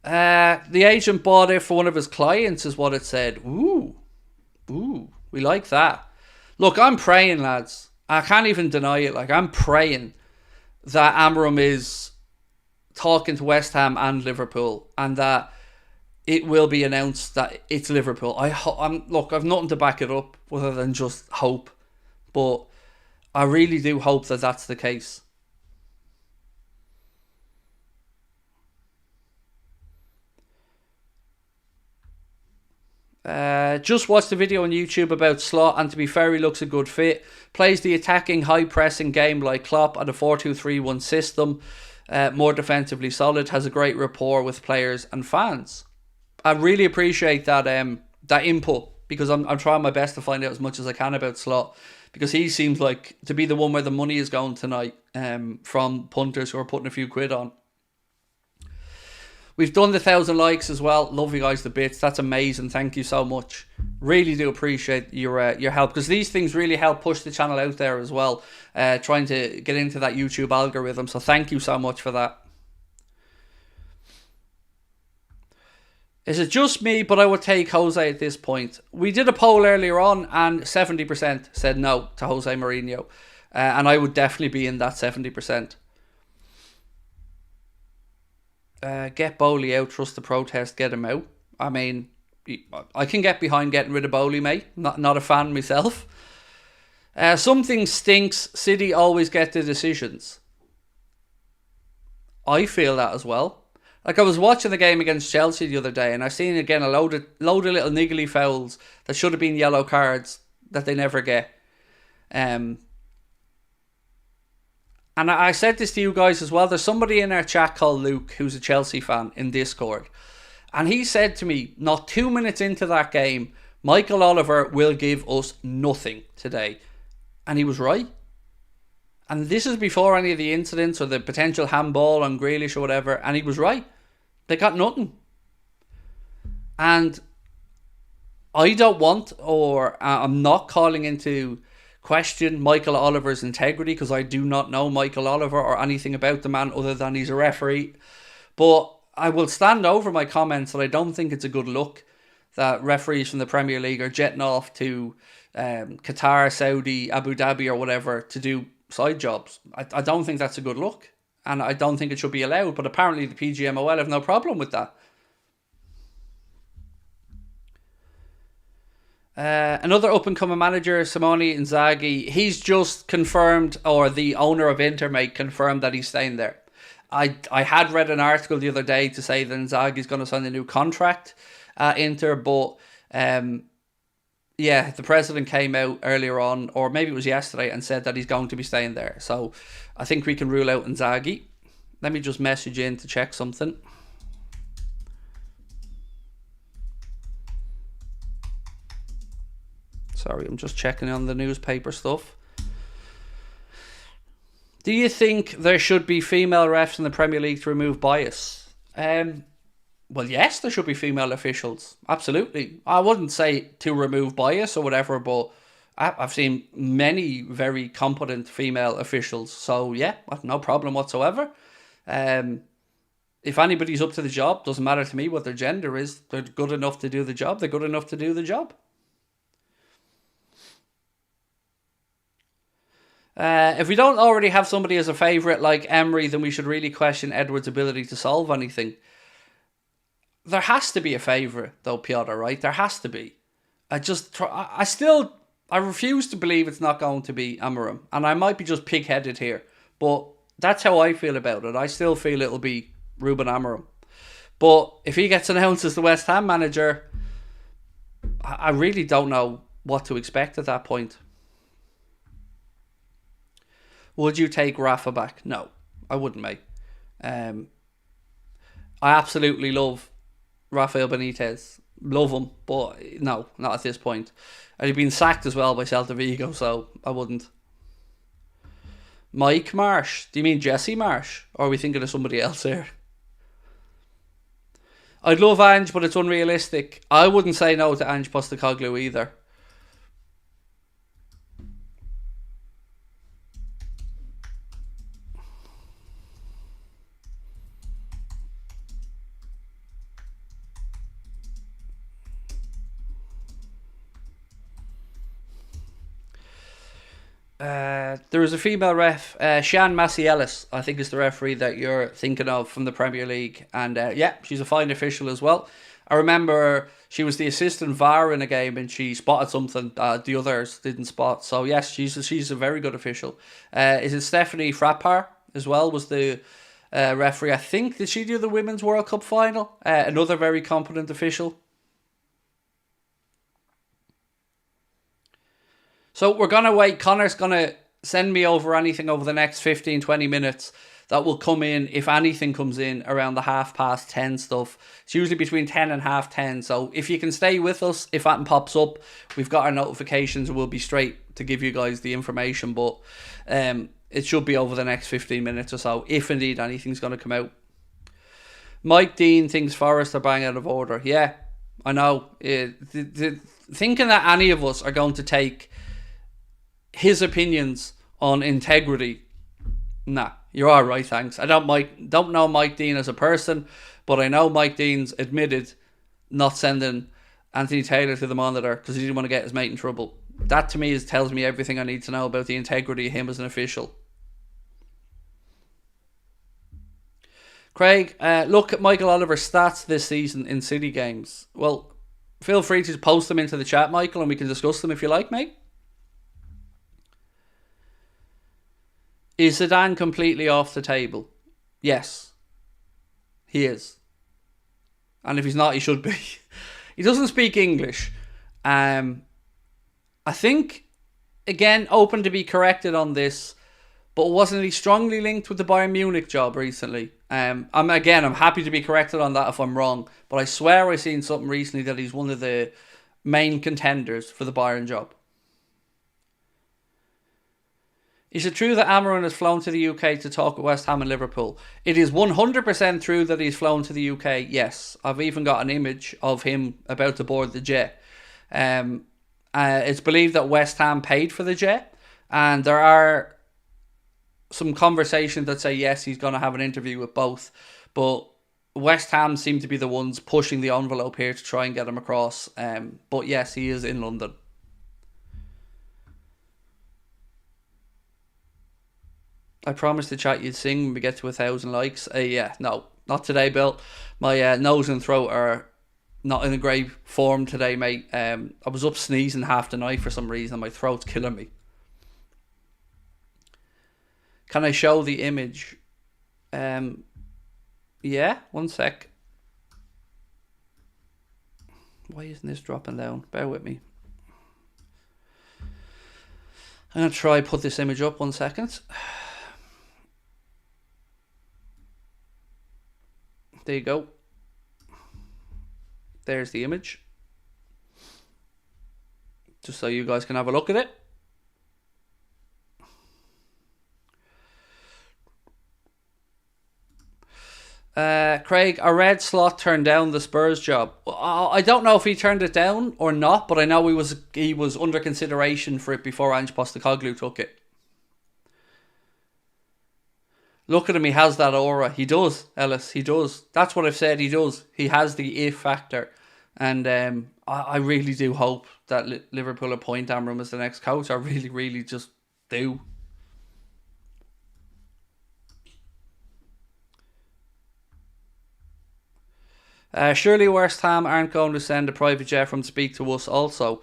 The agent bought it for one of his clients, is what it said. Ooh, we like that. Look, I'm praying, lads. I can't even deny it. Like, I'm praying that Amorim is talking to West Ham and Liverpool, and that it will be announced that it's Liverpool. Look, I've nothing to back it up other than just hope, but I really do hope that that's the case. Just watched the video on YouTube about Slot, and to be fair, he looks a good fit. Plays the attacking, high-pressing game like Klopp at a 4-2-3-1 system. More defensively solid, has a great rapport with players and fans. I really appreciate that that input, because I'm trying my best to find out as much as I can about Slot, because he seems like to be the one where the money is going tonight, from punters who are putting a few quid on. We've done the 1,000 likes as well. Love you guys to bits. That's amazing. Thank you so much. Really do appreciate your help, because these things really help push the channel out there as well. Trying to get into that YouTube algorithm. So thank you so much for that. Is it just me, but I would take Jose at this point? We did a poll earlier on, and 70% said no to Jose Mourinho. And I would definitely be in that 70%. Get Bowley out, trust the protest, get him out. I mean, I can get behind getting rid of Bowley, mate. Not a fan myself. Something stinks. City always get the decisions. I feel that as well. Like, I was watching the game against Chelsea the other day, and I seen again a load of little niggly fouls that should have been yellow cards that they never get. And I said this to you guys as well. There's somebody in our chat called Luke who's a Chelsea fan in Discord. And he said to me, not 2 minutes into that game, Michael Oliver will give us nothing today. And he was right. And this is before any of the incidents or the potential handball on Grealish or whatever. And he was right. They got nothing. And I don't want, or I'm not calling into question Michael Oliver's integrity, because I do not know Michael Oliver or anything about the man other than he's a referee. But I will stand over my comments that I don't think it's a good look that referees from the Premier League are jetting off to Qatar, Saudi, Abu Dhabi or whatever to do side jobs. I don't think that's a good look, and I don't think it should be allowed, but apparently the PGMOL have no problem with that. Another up-and-coming manager, Simone Inzaghi, he's just confirmed, or the owner of Inter, mate, confirmed that he's staying there. I had read an article the other day to say that Inzaghi's going to sign a new contract at Inter, but yeah, the president came out earlier on, or maybe it was yesterday, and said that he's going to be staying there. So I think we can rule out Inzaghi. Let me just message in to check something. Sorry, I'm just checking on the newspaper stuff. Do you think there should be female refs in the Premier League to remove bias? Well, yes, there should be female officials. Absolutely. I wouldn't say to remove bias or whatever, but I've seen many very competent female officials. So, yeah, no problem whatsoever. If anybody's up to the job, doesn't matter to me what their gender is. They're good enough to do the job. They're good enough to do the job. If we don't already have somebody as a favourite like Emery, then we should really question Edwards' ability to solve anything. There has to be a favourite, though, Piotr, right? There has to be. I refuse to believe it's not going to be Amorim. And I might be just pig-headed here, but that's how I feel about it. I still feel it'll be Ruben Amorim. But if he gets announced as the West Ham manager, I really don't know what to expect at that point. Would you take Rafa back? No, I wouldn't, mate. Um, I absolutely love Rafael Benitez. Love him, but no, not at this point. And he'd been sacked as well by Celta Vigo, so I wouldn't. Mike Marsh? Do you mean Jesse Marsh? Or are we thinking of somebody else here? I'd love Ange, but it's unrealistic. I wouldn't say no to Ange Postecoglou either. There is a female ref, Shan Massey-Ellis, I think is the referee that you're thinking of from the Premier League. And yeah, she's a fine official as well. I remember she was the assistant VAR in a game and she spotted something the others didn't spot. So yes, she's a very good official. Is it Stephanie Frappart as well was the referee? I think, did she do the Women's World Cup final? Another very competent official. So we're going to wait. Connor's going to send me over anything over the next 15, 20 minutes that will come in, if anything comes in, around the 10:30 stuff. It's usually between 10 and 10:30. So if you can stay with us, if that pops up, we've got our notifications and we'll be straight to give you guys the information. But it should be over the next 15 minutes or so, if indeed anything's going to come out. Mike Dean thinks Forest are bang out of order. Yeah, I know. Thinking that any of us are going to take his opinions on integrity, nah, you're all right, thanks. I don't know Mike Dean as a person, but I know Mike Dean's admitted not sending Anthony Taylor to the monitor because he didn't want to get his mate in trouble. That to me tells me everything I need to know about the integrity of him as an official. Craig, look at Michael Oliver's stats this season in City games. Well, feel free to post them into the chat, Michael, and we can discuss them if you like, mate. Is Zidane completely off the table? Yes. He is. And if he's not, he should be. He doesn't speak English. I think, again, open to be corrected on this, but wasn't he strongly linked with the Bayern Munich job recently? I'm happy to be corrected on that if I'm wrong, but I swear I've seen something recently that he's one of the main contenders for the Bayern job. Is it true that Amorim has flown to the UK to talk with West Ham and Liverpool? It is 100% true that he's flown to the UK, yes. I've even got an image of him about to board the jet. It's believed that West Ham paid for the jet, and there are some conversations that say yes, he's going to have an interview with both, but West Ham seem to be the ones pushing the envelope here to try and get him across. But yes, he is in London. I promised the chat you'd sing when we get to 1,000 likes. Yeah, no, not today, Bill. My nose and throat are not in a great form today, mate. I was up sneezing half the night for some reason. My throat's killing me. Can I show the image? Yeah, one sec. Why isn't this dropping down? Bear with me. I'm going to try put this image up 1 second. There you go. There's the image. Just so you guys can have a look at it. Craig, I read Slot turned down the Spurs job. I don't know if he turned it down or not, but I know he was under consideration for it before Ange Postecoglou took it. Look at him, he has that aura. He does, Ellis, he does. That's what I've said, he does. He has the if factor. And I really do hope that Liverpool appoint Amorim as the next coach. I really, really just do. Surely West Ham aren't going to send a private jet from to speak to us also.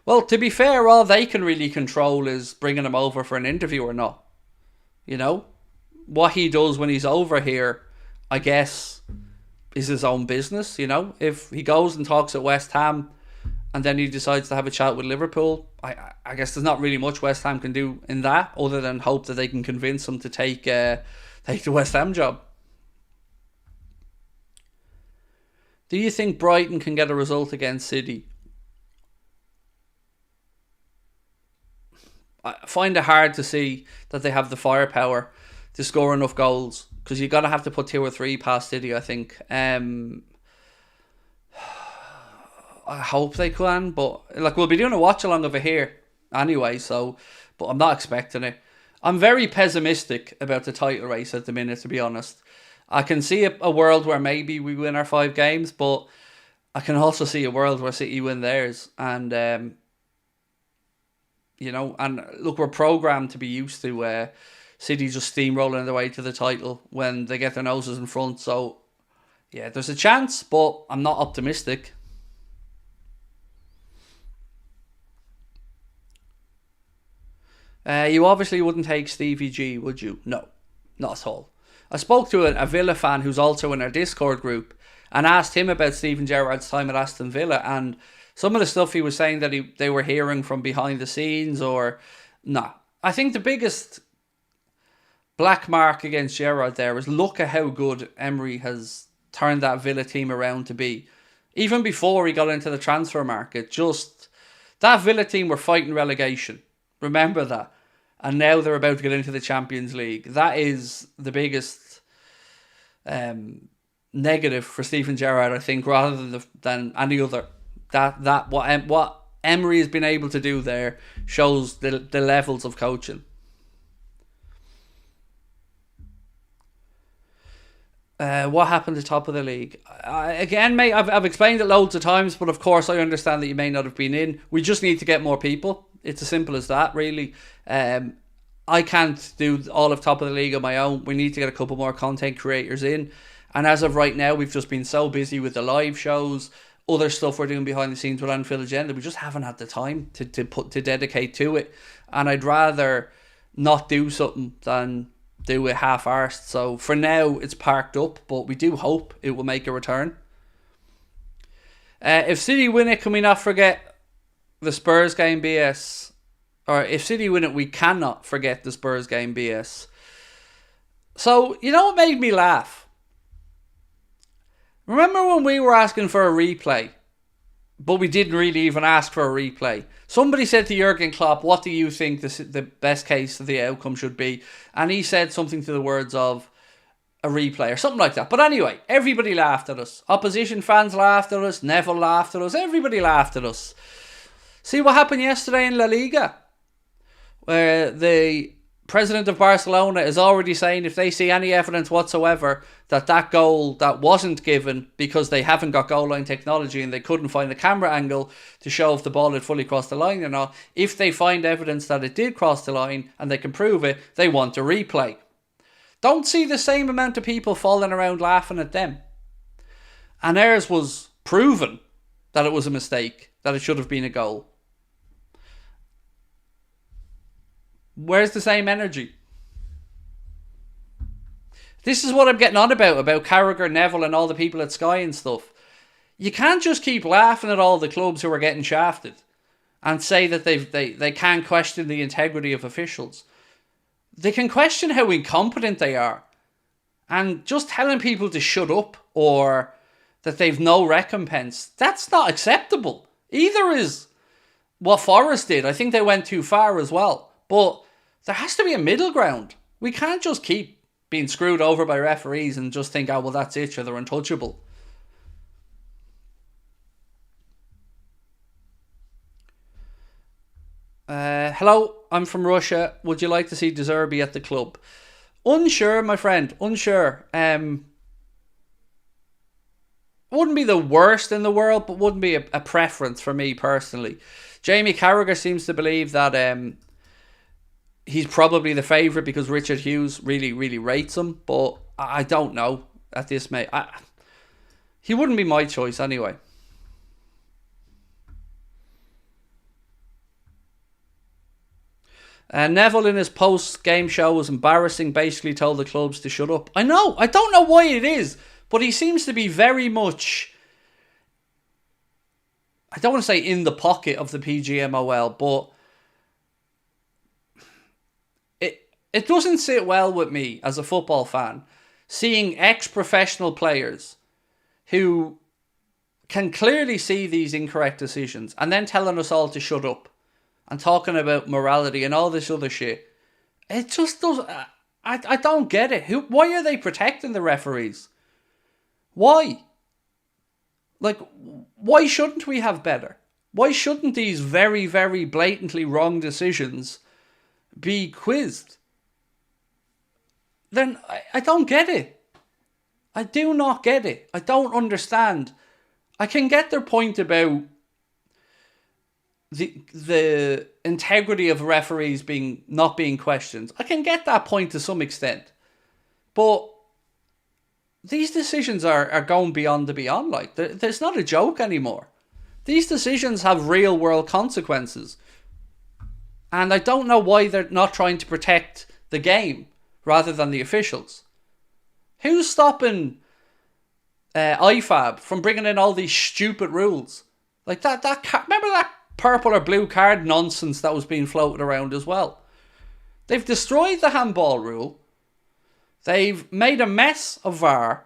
Well, to be fair, all they can really control is bringing him over for an interview or not. You know? What he does when he's over here, I guess, is his own business, you know? If he goes and talks at West Ham and then he decides to have a chat with Liverpool. I guess there's not really much West Ham can do in that, other than hope that they can convince him to take the West Ham job. Do you think Brighton can get a result against City? I find it hard to see that they have the firepower to score enough goals, because you're going to have to put 2 or 3 past City, I think. I hope they can, but like, we'll be doing a watch along over here anyway, so, but I'm not expecting it. I'm very pessimistic about the title race at the minute, to be honest. I can see a world where maybe we win our 5 games, but I can also see a world where City win theirs. And, you know, and look, we're programmed to be used to City just steamrolling their way to the title when they get their noses in front. So, yeah, there's a chance, but I'm not optimistic. You obviously wouldn't take Stevie G, would you? No, not at all. I spoke to a Villa fan who's also in our Discord group and asked him about Steven Gerrard's time at Aston Villa, and some of the stuff he was saying that they were hearing from behind the scenes, or nah. I think the biggest black mark against Gerrard there is, look at how good Emery has turned that Villa team around to be. Even before he got into the transfer market, just that Villa team were fighting relegation. Remember that. And now they're about to get into the Champions League. That is the biggest negative for Steven Gerrard, I think, rather than any other. That what Emery has been able to do there shows the levels of coaching. What happened at the top of the league? Again, mate, I've explained it loads of times, but of course I understand that you may not have been in. We just need to get more people. It's as simple as that, really. I can't do all of top of the league on my own. We need to get a couple more content creators in. And as of right now, we've just been so busy with the live shows, other stuff we're doing behind the scenes with Anfield Agenda. We just haven't had the time to dedicate to it. And I'd rather not do something than do it half-arsed. So for now, it's parked up, but we do hope it will make a return. If City win it, can we not forget the Spurs game BS? Or if City win it, we cannot forget the Spurs game BS. So, you know what made me laugh? Remember when we were asking for a replay, but we didn't really even ask for a replay? Somebody said to Jurgen Klopp, what do you think the best case of the outcome should be? And he said something to the words of a replay or something like that. But anyway, everybody laughed at us. Opposition fans laughed at us. Neville laughed at us. Everybody laughed at us. See what happened yesterday in La Liga, where the president of Barcelona is already saying if they see any evidence whatsoever that goal that wasn't given because they haven't got goal line technology and they couldn't find the camera angle to show if the ball had fully crossed the line or not, if they find evidence that it did cross the line and they can prove it, they want a replay. Don't see the same amount of people falling around laughing at them. And theirs was proven that it was a mistake, that it should have been a goal. Where's the same energy? This is what I'm getting on about Carragher, Neville and all the people at Sky and stuff. You can't just keep laughing at all the clubs who are getting shafted and say that they can't question the integrity of officials. They can question how incompetent they are. And just telling people to shut up or that they've no recompense, that's not acceptable. Either is what Forest did. I think they went too far as well. But there has to be a middle ground. We can't just keep being screwed over by referees and just think, oh, well, that's it, so they're untouchable. Hello, I'm from Russia. Would you like to see De Zerbi at the club? Unsure, my friend. Unsure. Wouldn't be the worst in the world, but wouldn't be a preference for me personally. Jamie Carragher seems to believe that he's probably the favourite because Richard Hughes really, really rates him. But I don't know at this, mate. He wouldn't be my choice anyway. Neville in his post-game show was embarrassing, basically told the clubs to shut up. I know, I don't know why it is, but he seems to be very much... I don't want to say in the pocket of the PGMOL, but it doesn't sit well with me as a football fan seeing ex-professional players who can clearly see these incorrect decisions and then telling us all to shut up and talking about morality and all this other shit. It just doesn't... I don't get it. Why are they protecting the referees? Why? Like, why shouldn't we have better? Why shouldn't these very, very blatantly wrong decisions be quizzed? Then I don't get it. I do not get it. I don't understand. I can get their point about the integrity of referees not being questioned. I can get that point to some extent. But these decisions are going beyond the beyond. Like, there's not a joke anymore. These decisions have real world consequences. And I don't know why they're not trying to protect the game rather than the officials. Who's stopping IFAB from bringing in all these stupid rules? Like remember that purple or blue card nonsense that was being floated around as well? They've destroyed the handball rule. They've made a mess of VAR.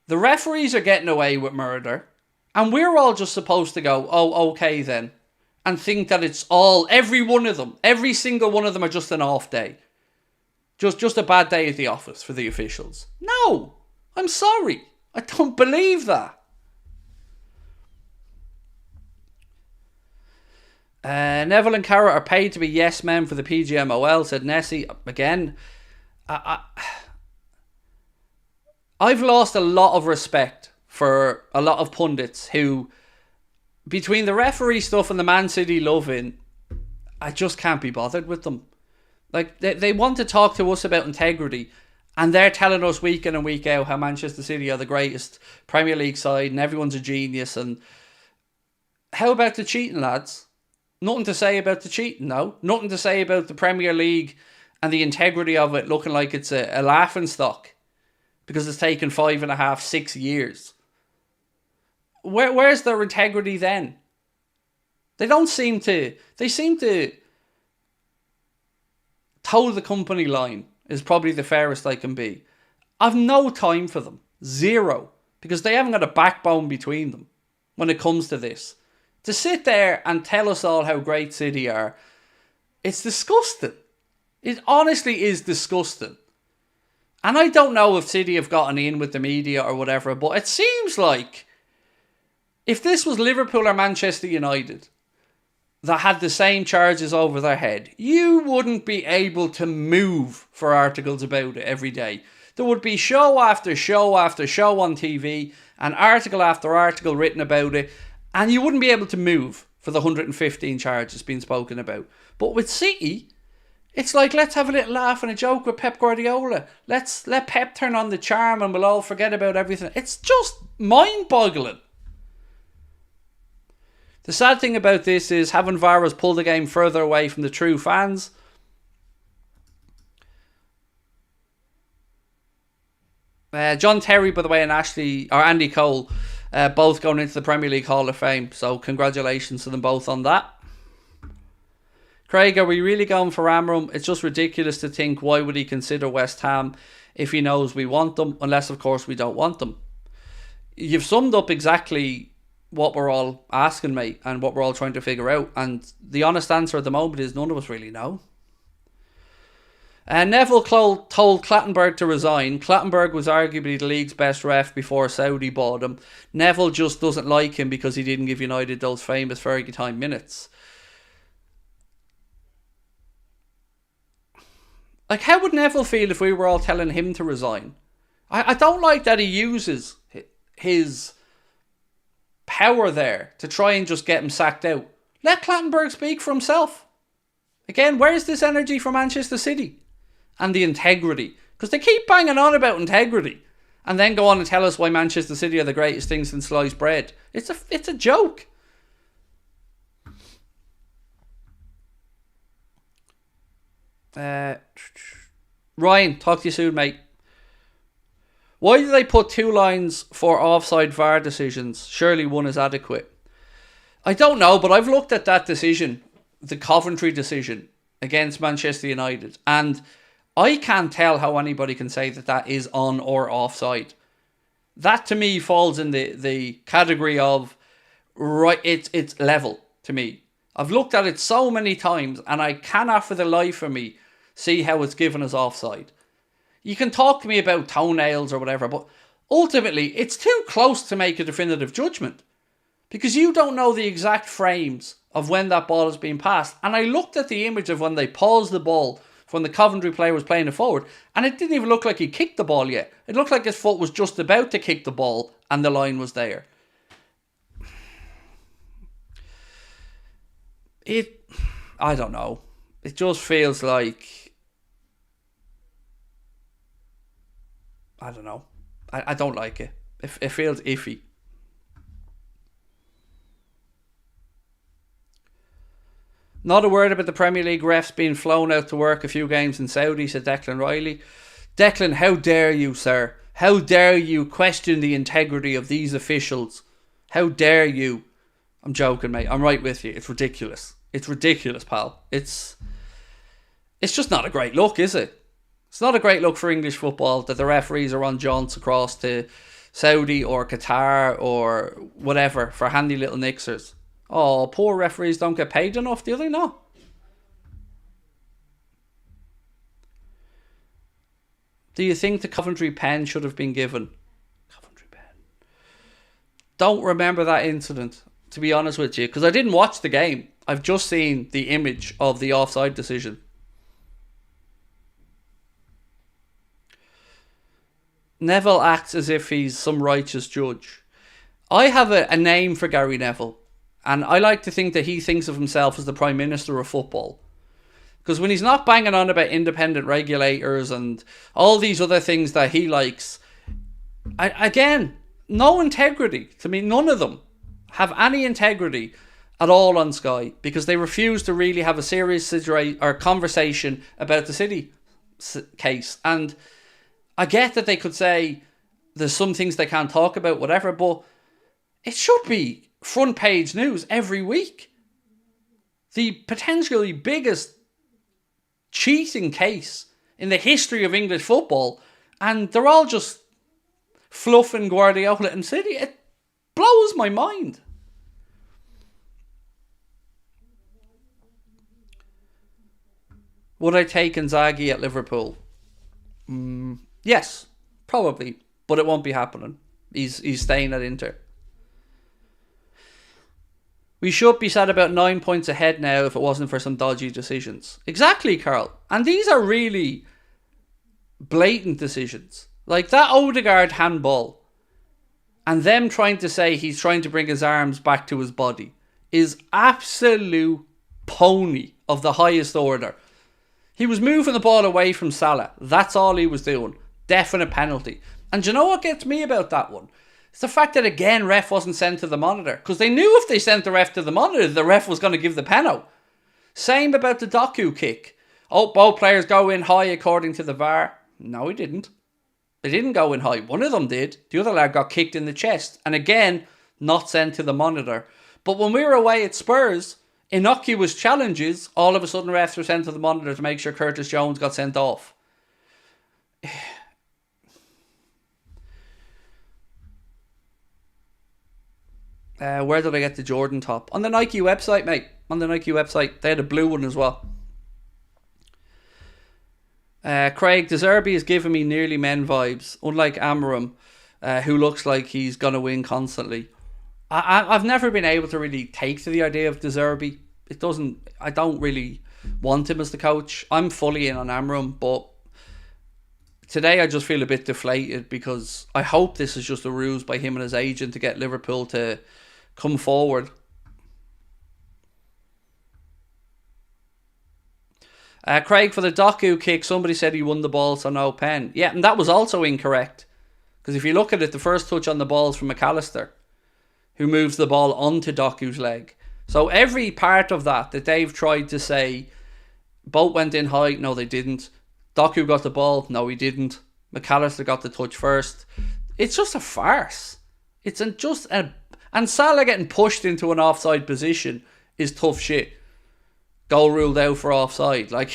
The referees are getting away with murder. And we're all just supposed to go, oh, okay then. And think that it's every one of them, every single one of them are just an off day. Just a bad day at the office for the officials. No, I'm sorry. I don't believe that. Neville and Cara are paid to be yes men for the PGMOL, said Nessie. Again, I've lost a lot of respect for a lot of pundits who, between the referee stuff and the Man City loving, I just can't be bothered with them. Like, they want to talk to us about integrity, and they're telling us week in and week out how Manchester City are the greatest Premier League side and everyone's a genius. And how about the cheating, lads? Nothing to say about the cheating, no. Nothing to say about the Premier League and the integrity of it looking like it's a laughing stock because it's taken 5.5, 6 years. Where's their integrity then? They seem to toe the company line is probably the fairest I can be. I've no time for them. Zero. Because they haven't got a backbone between them when it comes to this. To sit there and tell us all how great City are, it's disgusting. It honestly is disgusting. And I don't know if City have gotten in with the media or whatever, but it seems like if this was Liverpool or Manchester United that had the same charges over their head, you wouldn't be able to move for articles about it every day. There would be show after show after show on TV and article after article written about it, and you wouldn't be able to move for the 115 charges being spoken about. But with City, it's like, let's have a little laugh and a joke with Pep Guardiola. Let's let Pep turn on the charm and we'll all forget about everything. It's just mind-boggling. The sad thing about this is having VAR has pulled the game further away from the true fans. John Terry, by the way, and Andy Cole, both going into the Premier League Hall of Fame. So congratulations to them both on that. Craig, are we really going for Amorim? It's just ridiculous to think, why would he consider West Ham if he knows we want them? Unless, of course, we don't want them. You've summed up exactly what we're all asking, mate, and what we're all trying to figure out. And the honest answer at the moment is none of us really know. Neville told Clattenburg to resign. Clattenburg was arguably the league's best ref before Saudi bought him. Neville just doesn't like him because he didn't give United those famous Fergie time minutes. Like, how would Neville feel if we were all telling him to resign? I don't like that he uses his power there to try and just get him sacked out. Let Clattenburg speak for himself. Again, where's this energy from Manchester City? And the integrity. Because they keep banging on about integrity. And then go on and tell us why Manchester City are the greatest thing since sliced bread. It's a joke. Ryan, talk to you soon, mate. Why do they put 2 lines for offside VAR decisions? Surely one is adequate. I don't know, but I've looked at that decision, the Coventry decision against Manchester United, and I can't tell how anybody can say that that is on or offside. That to me falls in the category of right. It's level to me. I've looked at it so many times, and I cannot for the life of me see how it's given as offside. You can talk to me about toenails or whatever, but ultimately it's too close to make a definitive judgment because you don't know the exact frames of when that ball is being passed. And I looked at the image of when they paused the ball when the Coventry player was playing it forward, and it didn't even look like he kicked the ball yet. It looked like his foot was just about to kick the ball and the line was there. I don't know. It just feels like, I don't know. I don't like it. It feels iffy. Not a word about the Premier League refs being flown out to work a few games in Saudi, said Declan Riley. Declan, how dare you, sir? How dare you question the integrity of these officials? How dare you? I'm joking, mate. I'm right with you. It's ridiculous. It's ridiculous, pal. It's just not a great look, is it? It's not a great look for English football that the referees are on jaunts across to Saudi or Qatar or whatever for handy little nixers. Oh, poor referees don't get paid enough, do they not? Do you think the Coventry pen should have been given? Coventry pen. Don't remember that incident, to be honest with you, because I didn't watch the game. I've just seen the image of the offside decision. Neville acts as if he's some righteous judge. I have a name for Gary Neville. And I like to think that he thinks of himself as the Prime Minister of football. Because when he's not banging on about independent regulators and all these other things that he likes, again, no integrity. To me, none of them have any integrity at all on Sky because they refuse to really have a serious conversation about the City case. And I get that they could say there's some things they can't talk about, whatever, but it should be front page news every week. The potentially biggest cheating case in the history of English football, and they're all just fluffing Guardiola and City. It blows my mind. Would I take Inzaghi at Liverpool? Yes, probably, but it won't be happening. He's staying at Inter. We should be sat about 9 points ahead now if it wasn't for some dodgy decisions. Exactly, Carl. And these are really blatant decisions. Like that Odegaard handball and them trying to say he's trying to bring his arms back to his body is absolute pony of the highest order. He was moving the ball away from Salah. That's all he was doing. Definite penalty. And do you know what gets me about that one? It's the fact that, again, ref wasn't sent to the monitor. Because they knew if they sent the ref to the monitor, the ref was going to give the penalty. Same about the Doku kick. Oh, both players go in high according to the VAR. No, he didn't. They didn't go in high. One of them did. The other lad got kicked in the chest. And again, not sent to the monitor. But when we were away at Spurs, innocuous challenges, all of a sudden refs were sent to the monitor to make sure Curtis Jones got sent off. Where did I get the Jordan top? On the Nike website, mate. On the Nike website. They had a blue one as well. Craig, De Zerbi is giving me nearly men vibes. Unlike Amorim, who looks like he's going to win constantly. I've never been able to really take to the idea of De Zerbi. I don't really want him as the coach. I'm fully in on Amorim, but today I just feel a bit deflated because I hope this is just a ruse by him and his agent to get Liverpool to come forward. Craig, for the Doku kick, somebody said he won the ball, so no pen. Yeah, and that was also incorrect. Because if you look at it, the first touch on the ball is from McAllister, who moves the ball onto Doku's leg. So every part of that they've tried to say, both went in high, no they didn't. Doku got the ball, no he didn't. McAllister got the touch first. It's just a farce. It's just a And Salah getting pushed into an offside position is tough shit. Goal ruled out for offside. Like,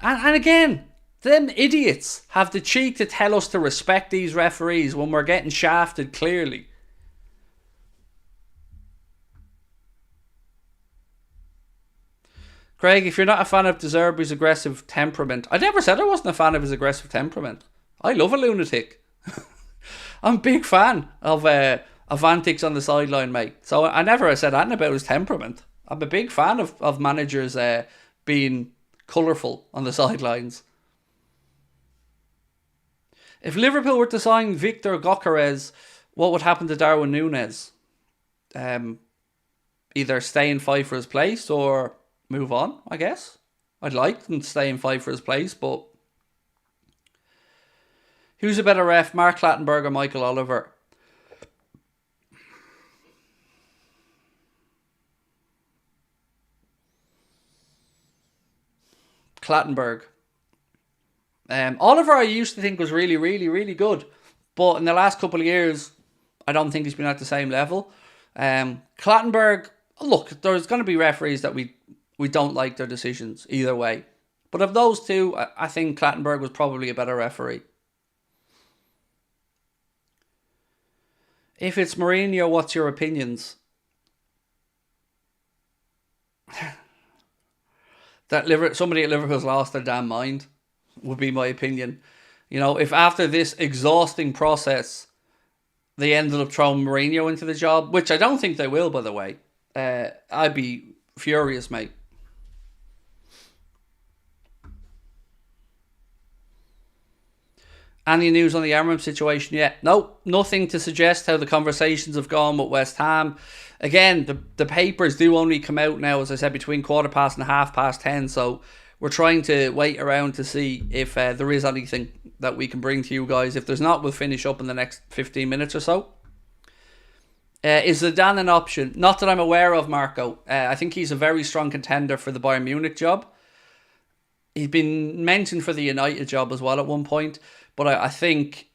and again, them idiots have the cheek to tell us to respect these referees when we're getting shafted clearly. Craig, if you're not a fan of De Zerbi's aggressive temperament, I never said I wasn't a fan of his aggressive temperament. I love a lunatic. I'm a big fan of antics on the sideline, mate. So I never said anything about his temperament. I'm a big fan of managers being colourful on the sidelines. If Liverpool were to sign Victor Gyökeres, what would happen to Darwin Núñez? Either stay and fight for his place or move on, I guess. I'd like them to stay and fight for his place, but who's a better ref, Mark Clattenburg or Michael Oliver? Clattenburg. Oliver I used to think was really, really, really good. But in the last couple of years, I don't think he's been at the same level. Clattenburg, look, there's going to be referees that we don't like their decisions either way. But of those two, I think Clattenburg was probably a better referee. If it's Mourinho, what's your opinions? That somebody at Liverpool's lost their damn mind, would be my opinion. You know, if after this exhausting process, they ended up throwing Mourinho into the job, which I don't think they will, by the way, I'd be furious, mate. Any news on the Amorim situation yet? No, nothing to suggest how the conversations have gone with West Ham. Again, the papers do only come out now, as I said, between 10:15 and 10:30. So we're trying to wait around to see if there is anything that we can bring to you guys. If there's not, we'll finish up in the next 15 minutes or so. Is Zidane an option? Not that I'm aware of, Marco. I think he's a very strong contender for the Bayern Munich job. He's been mentioned for the United job as well at one point. But I think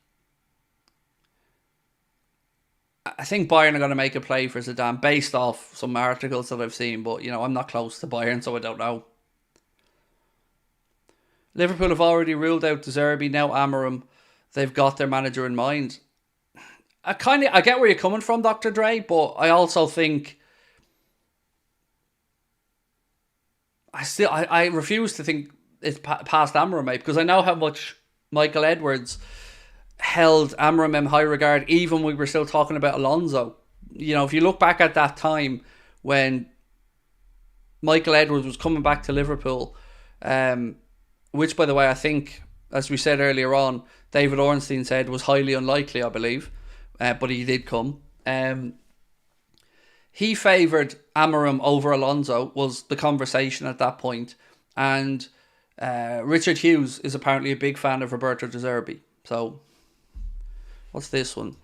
Bayern are going to make a play for Zidane based off some articles that I've seen. But, you know, I'm not close to Bayern, so I don't know. Liverpool have already ruled out De Zerbi, now Amorim. They've got their manager in mind. I get where you're coming from, Dr. Dre, but I also think I refuse to think it's past Amorim, mate, because I know how much Michael Edwards held Amorim in high regard, even when we were still talking about Alonso. You know, if you look back at that time when Michael Edwards was coming back to Liverpool, which, by the way, I think, as we said earlier on, David Ornstein said was highly unlikely, I believe, but he did come. He favoured Amorim over Alonso, was the conversation at that point, and Richard Hughes is apparently a big fan of Roberto De Zerbi. So, what's this one?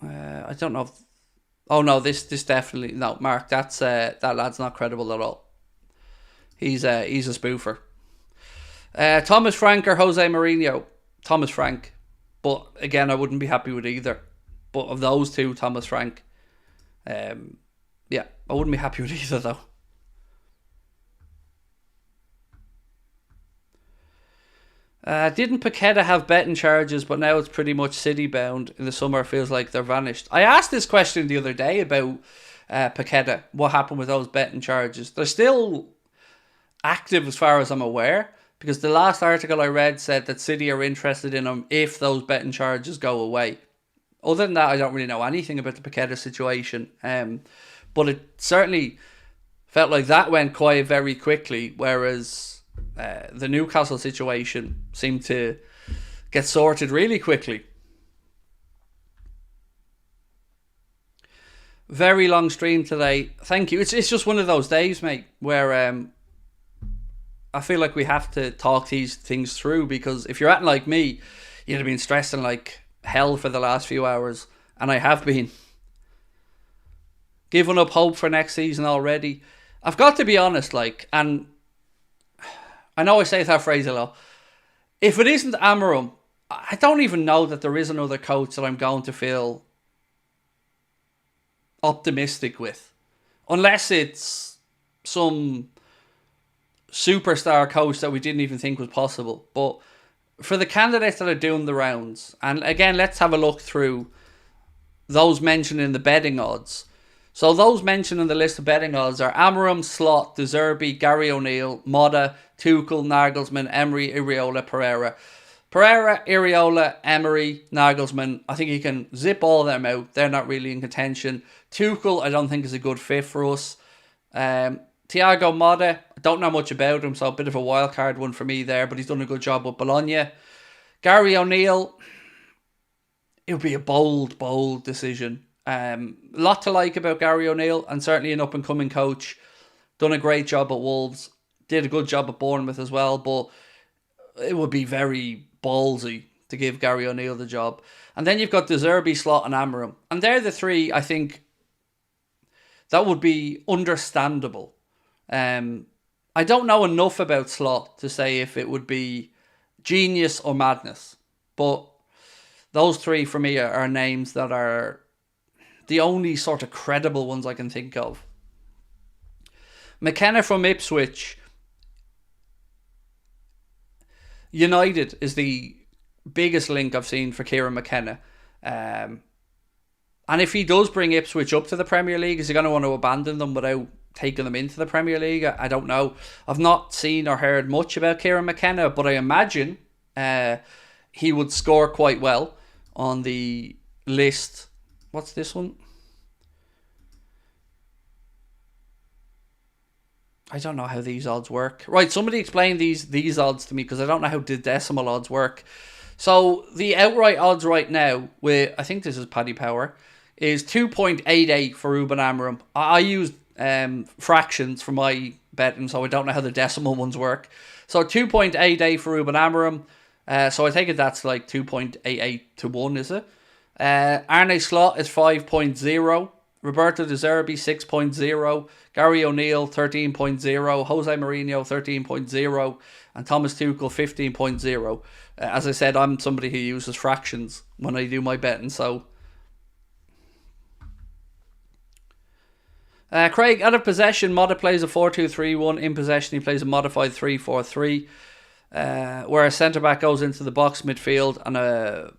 I don't know. Oh no, this definitely no, Mark. That lad's not credible at all. He's a spoofer. Thomas Frank or Jose Mourinho? Thomas Frank, but again, I wouldn't be happy with either. But of those two, Thomas Frank. Yeah, I wouldn't be happy with either though. Didn't Paqueta have betting charges, but now it's pretty much City bound? In the summer, it feels like they're vanished. I asked this question the other day about Paqueta. What happened with those betting charges? They're still active as far as I'm aware, because the last article I read said that City are interested in him if those betting charges go away. Other than that, I don't really know anything about the Paqueta situation. But it certainly felt like that went quiet very quickly, whereas the Newcastle situation seemed to get sorted really quickly. Very long stream today. Thank you. It's just one of those days, mate, where I feel like we have to talk these things through, because if you're acting like me, you'd have been stressing like hell for the last few hours, and I have been. Giving up hope for next season already. I've got to be honest, like, and I know I say that phrase a lot. If it isn't Amorim, I don't even know that there is another coach that I'm going to feel optimistic with. Unless it's some superstar coach that we didn't even think was possible. But for the candidates that are doing the rounds, and again, let's have a look through those mentioned in the betting odds. So those mentioned in the list of betting odds are Amorim, Slot, De Zerbi, Gary O'Neill, Motta, Tuchel, Nagelsmann, Emery, Iriola, Pereira. Pereira, Iriola, Emery, Nagelsmann, I think you can zip all of them out. They're not really in contention. Tuchel, I don't think is a good fit for us. Thiago Motta, I don't know much about him, so a bit of a wild card one for me there, but he's done a good job with Bologna. Gary O'Neill, it would be a bold decision. A lot to like about Gary O'Neill, and certainly an up-and-coming coach. Done a great job at Wolves. Did a good job at Bournemouth as well, but it would be very ballsy to give Gary O'Neill the job. And then you've got De Zerbi, Slot and Amorim. And they're the three, I think, that would be understandable. I don't know enough about Slot to say if it would be genius or madness. But those three for me are names that are the only sort of credible ones I can think of. McKenna from Ipswich. United is the biggest link I've seen for Kieran McKenna. And if he does bring Ipswich up to the Premier League, is he going to want to abandon them without taking them into the Premier League? I don't know. I've not seen or heard much about Kieran McKenna, but I imagine he would score quite well on the list. What's this one? I don't know how these odds work. Right, somebody explain these odds to me, because I don't know how the decimal odds work. So the outright odds right now, with I think this is Paddy Power, is 2.88 for Ruben Amorim. I used fractions for my betting, so I don't know how the decimal ones work. So 2.88 for Ruben Amorim. So I take it that's like 2.88 to 1, is it? Arne Slot is 5.0. Roberto De Zerbi 6.0, Gary O'Neill 13.0, Jose Mourinho 13.0, and Thomas Tuchel 15.0. As I said, I'm somebody who uses fractions when I do my betting, so. Craig, out of possession, Motta plays a 4-2-3-1. In possession, he plays a modified 3-4-3, where a centre-back goes into the box midfield and a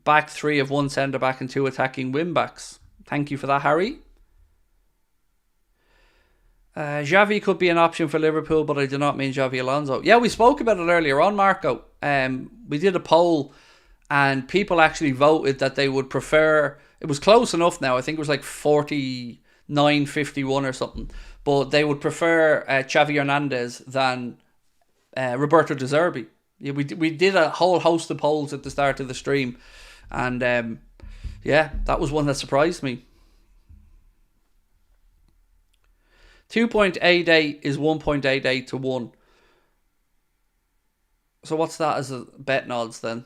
back three of one centre-back and two attacking wing-backs. Thank you for that, Harry. Xavi could be an option for Liverpool, but I do not mean Xavi Alonso. Yeah, we spoke about it earlier on, Marco. We did a poll and people actually voted that they would prefer... It was close enough now. I think it was like 49-51 or something. But they would prefer Xavi Hernandez than Roberto De Zerbi. Yeah, we did a whole host of polls at the start of the stream. And... yeah, that was one that surprised me. 2.88 is 1.88 to 1. So what's that as a betting odds then?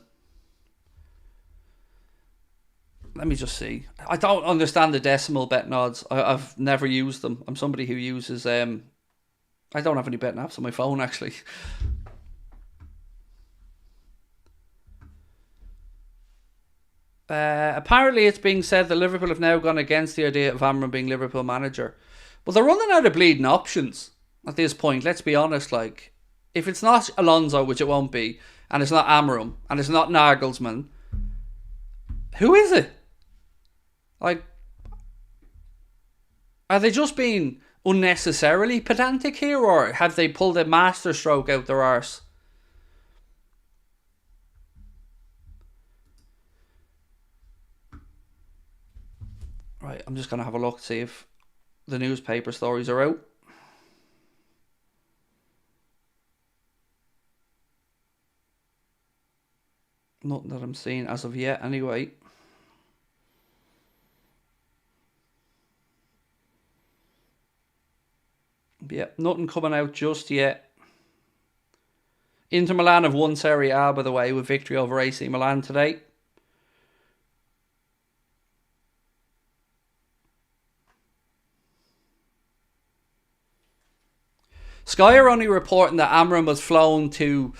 Let me just see. I don't understand the decimal betting odds. I've never used them. I'm somebody who uses... I don't have any betting apps on my phone, actually. Apparently it's being said that Liverpool have now gone against the idea of Amorim being Liverpool manager. But they're running out of bleeding options at this point, let's be honest. Like, if it's not Alonso, which it won't be, and it's not Amorim, and it's not Nagelsmann, who is it? Like, are they just being unnecessarily pedantic here, or have they pulled a masterstroke out their arse? Right, I'm just going to have a look to see if the newspaper stories are out. Nothing that I'm seeing as of yet, anyway. Yeah, nothing coming out just yet. Inter Milan have won Serie A, by the way, with victory over AC Milan today. Sky are only reporting that Amorim was flown to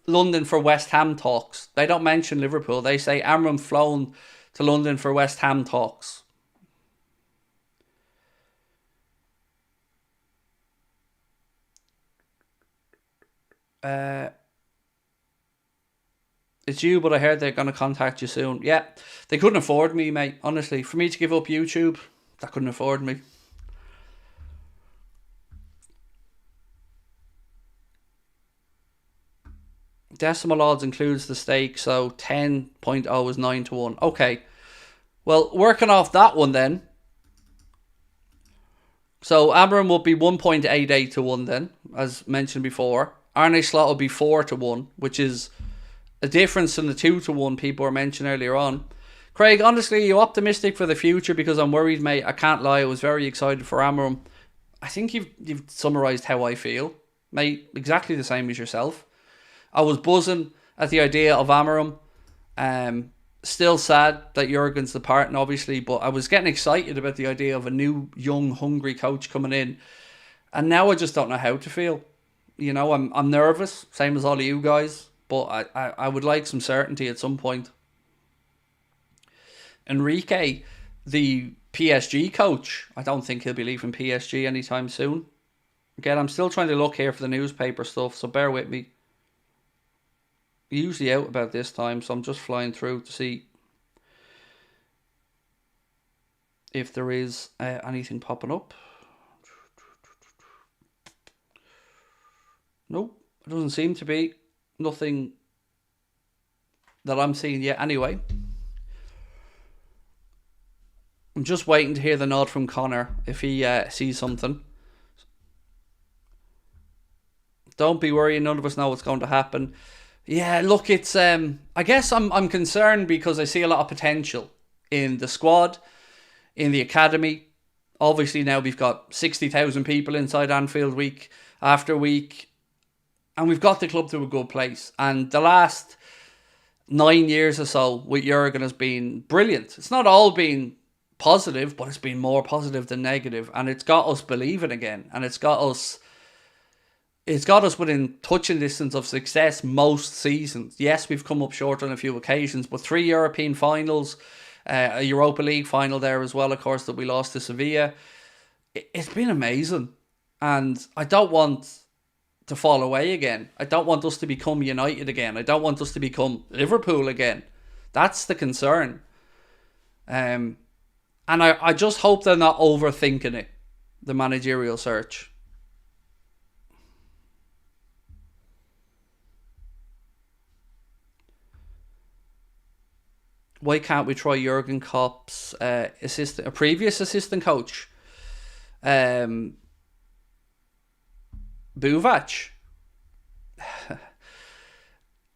London for West Ham talks. They don't mention Liverpool. They say Amorim flown to London for West Ham talks. It's you, but I heard they're going to contact you soon. Yeah, they couldn't afford me, mate. Honestly, for me to give up YouTube, they couldn't afford me. Decimal odds includes the stake, so 10.0 is 9 to 1. Okay, well, working off that one then. So Amorim will be 1.88 to 1 then, as mentioned before. Arne Slot will be 4 to 1, which is a difference from the 2 to 1 people were mentioned earlier on. Craig, honestly, are you optimistic for the future? Because I'm worried, mate. I can't lie. I was very excited for Amorim. I think you've summarised how I feel, mate. Exactly the same as yourself. I was buzzing at the idea of Amorim. Still sad that Jurgen's departing, obviously, but I was getting excited about the idea of a new, young, hungry coach coming in. And now I just don't know how to feel. You know, I'm nervous, same as all of you guys, but I would like some certainty at some point. Enrique, the PSG coach, I don't think he'll be leaving PSG anytime soon. Again, I'm still trying to look here for the newspaper stuff, so bear with me. Usually out about this time, so I'm just flying through to see if there is anything popping up. Nope, it doesn't seem to be. Nothing that I'm seeing yet anyway. I'm just waiting to hear the nod from Connor if he sees something. Don't be worrying, none of us know what's going to happen. Yeah, look, it's I guess I'm concerned because I see a lot of potential in the squad, in the academy. Obviously now we've got 60,000 people inside Anfield week after week, and we've got the club to a good place. And the last 9 years or so with Jurgen has been brilliant. It's not all been positive, but it's been more positive than negative, and it's got us believing again, and it's got us within touching distance of success most seasons. Yes, we've come up short on a few occasions, but 3 European finals, a Europa League final there as well, of course, that we lost to Sevilla. It's been amazing, and I don't want to fall away again. I don't want us to become United again. I don't want us to become Liverpool again. That's the concern. And I just hope they're not overthinking it, the managerial search. Why can't we try Jurgen Klopp's a previous assistant coach? Buvac?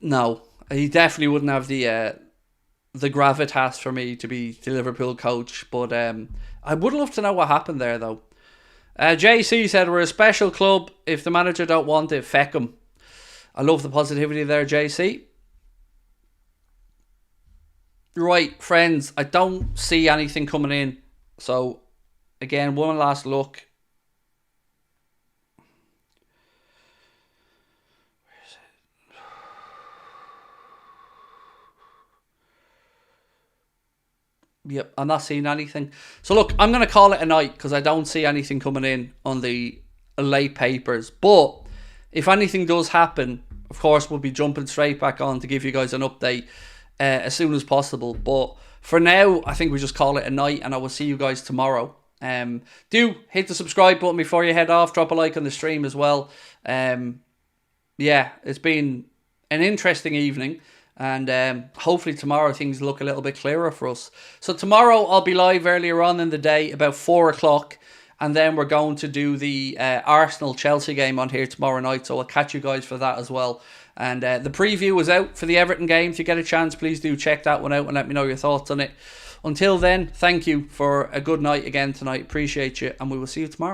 No, he definitely wouldn't have the gravitas for me to be the Liverpool coach. But I would love to know what happened there, though. JC said, we're a special club. If the manager don't want it, feck him. I love the positivity there, JC. Right, friends, I don't see anything coming in. So, again, one last look. Where is it? Yep, I'm not seeing anything. So, look, I'm going to call it a night because I don't see anything coming in on the late papers. But if anything does happen, of course, we'll be jumping straight back on to give you guys an update as soon as possible. But for now, I think we just call it a night, and I will see you guys tomorrow. Do hit the subscribe button before you head off. Drop a like on the stream as well. Yeah, it's been an interesting evening, and hopefully tomorrow things look a little bit clearer for us. So tomorrow I'll be live earlier on in the day, about 4 o'clock, and then we're going to do the Arsenal-Chelsea game on here tomorrow night, so I'll catch you guys for that as well. And the preview is out for the Everton game. If you get a chance, please do check that one out and let me know your thoughts on it. Until then, thank you for a good night again tonight. Appreciate you, and we will see you tomorrow.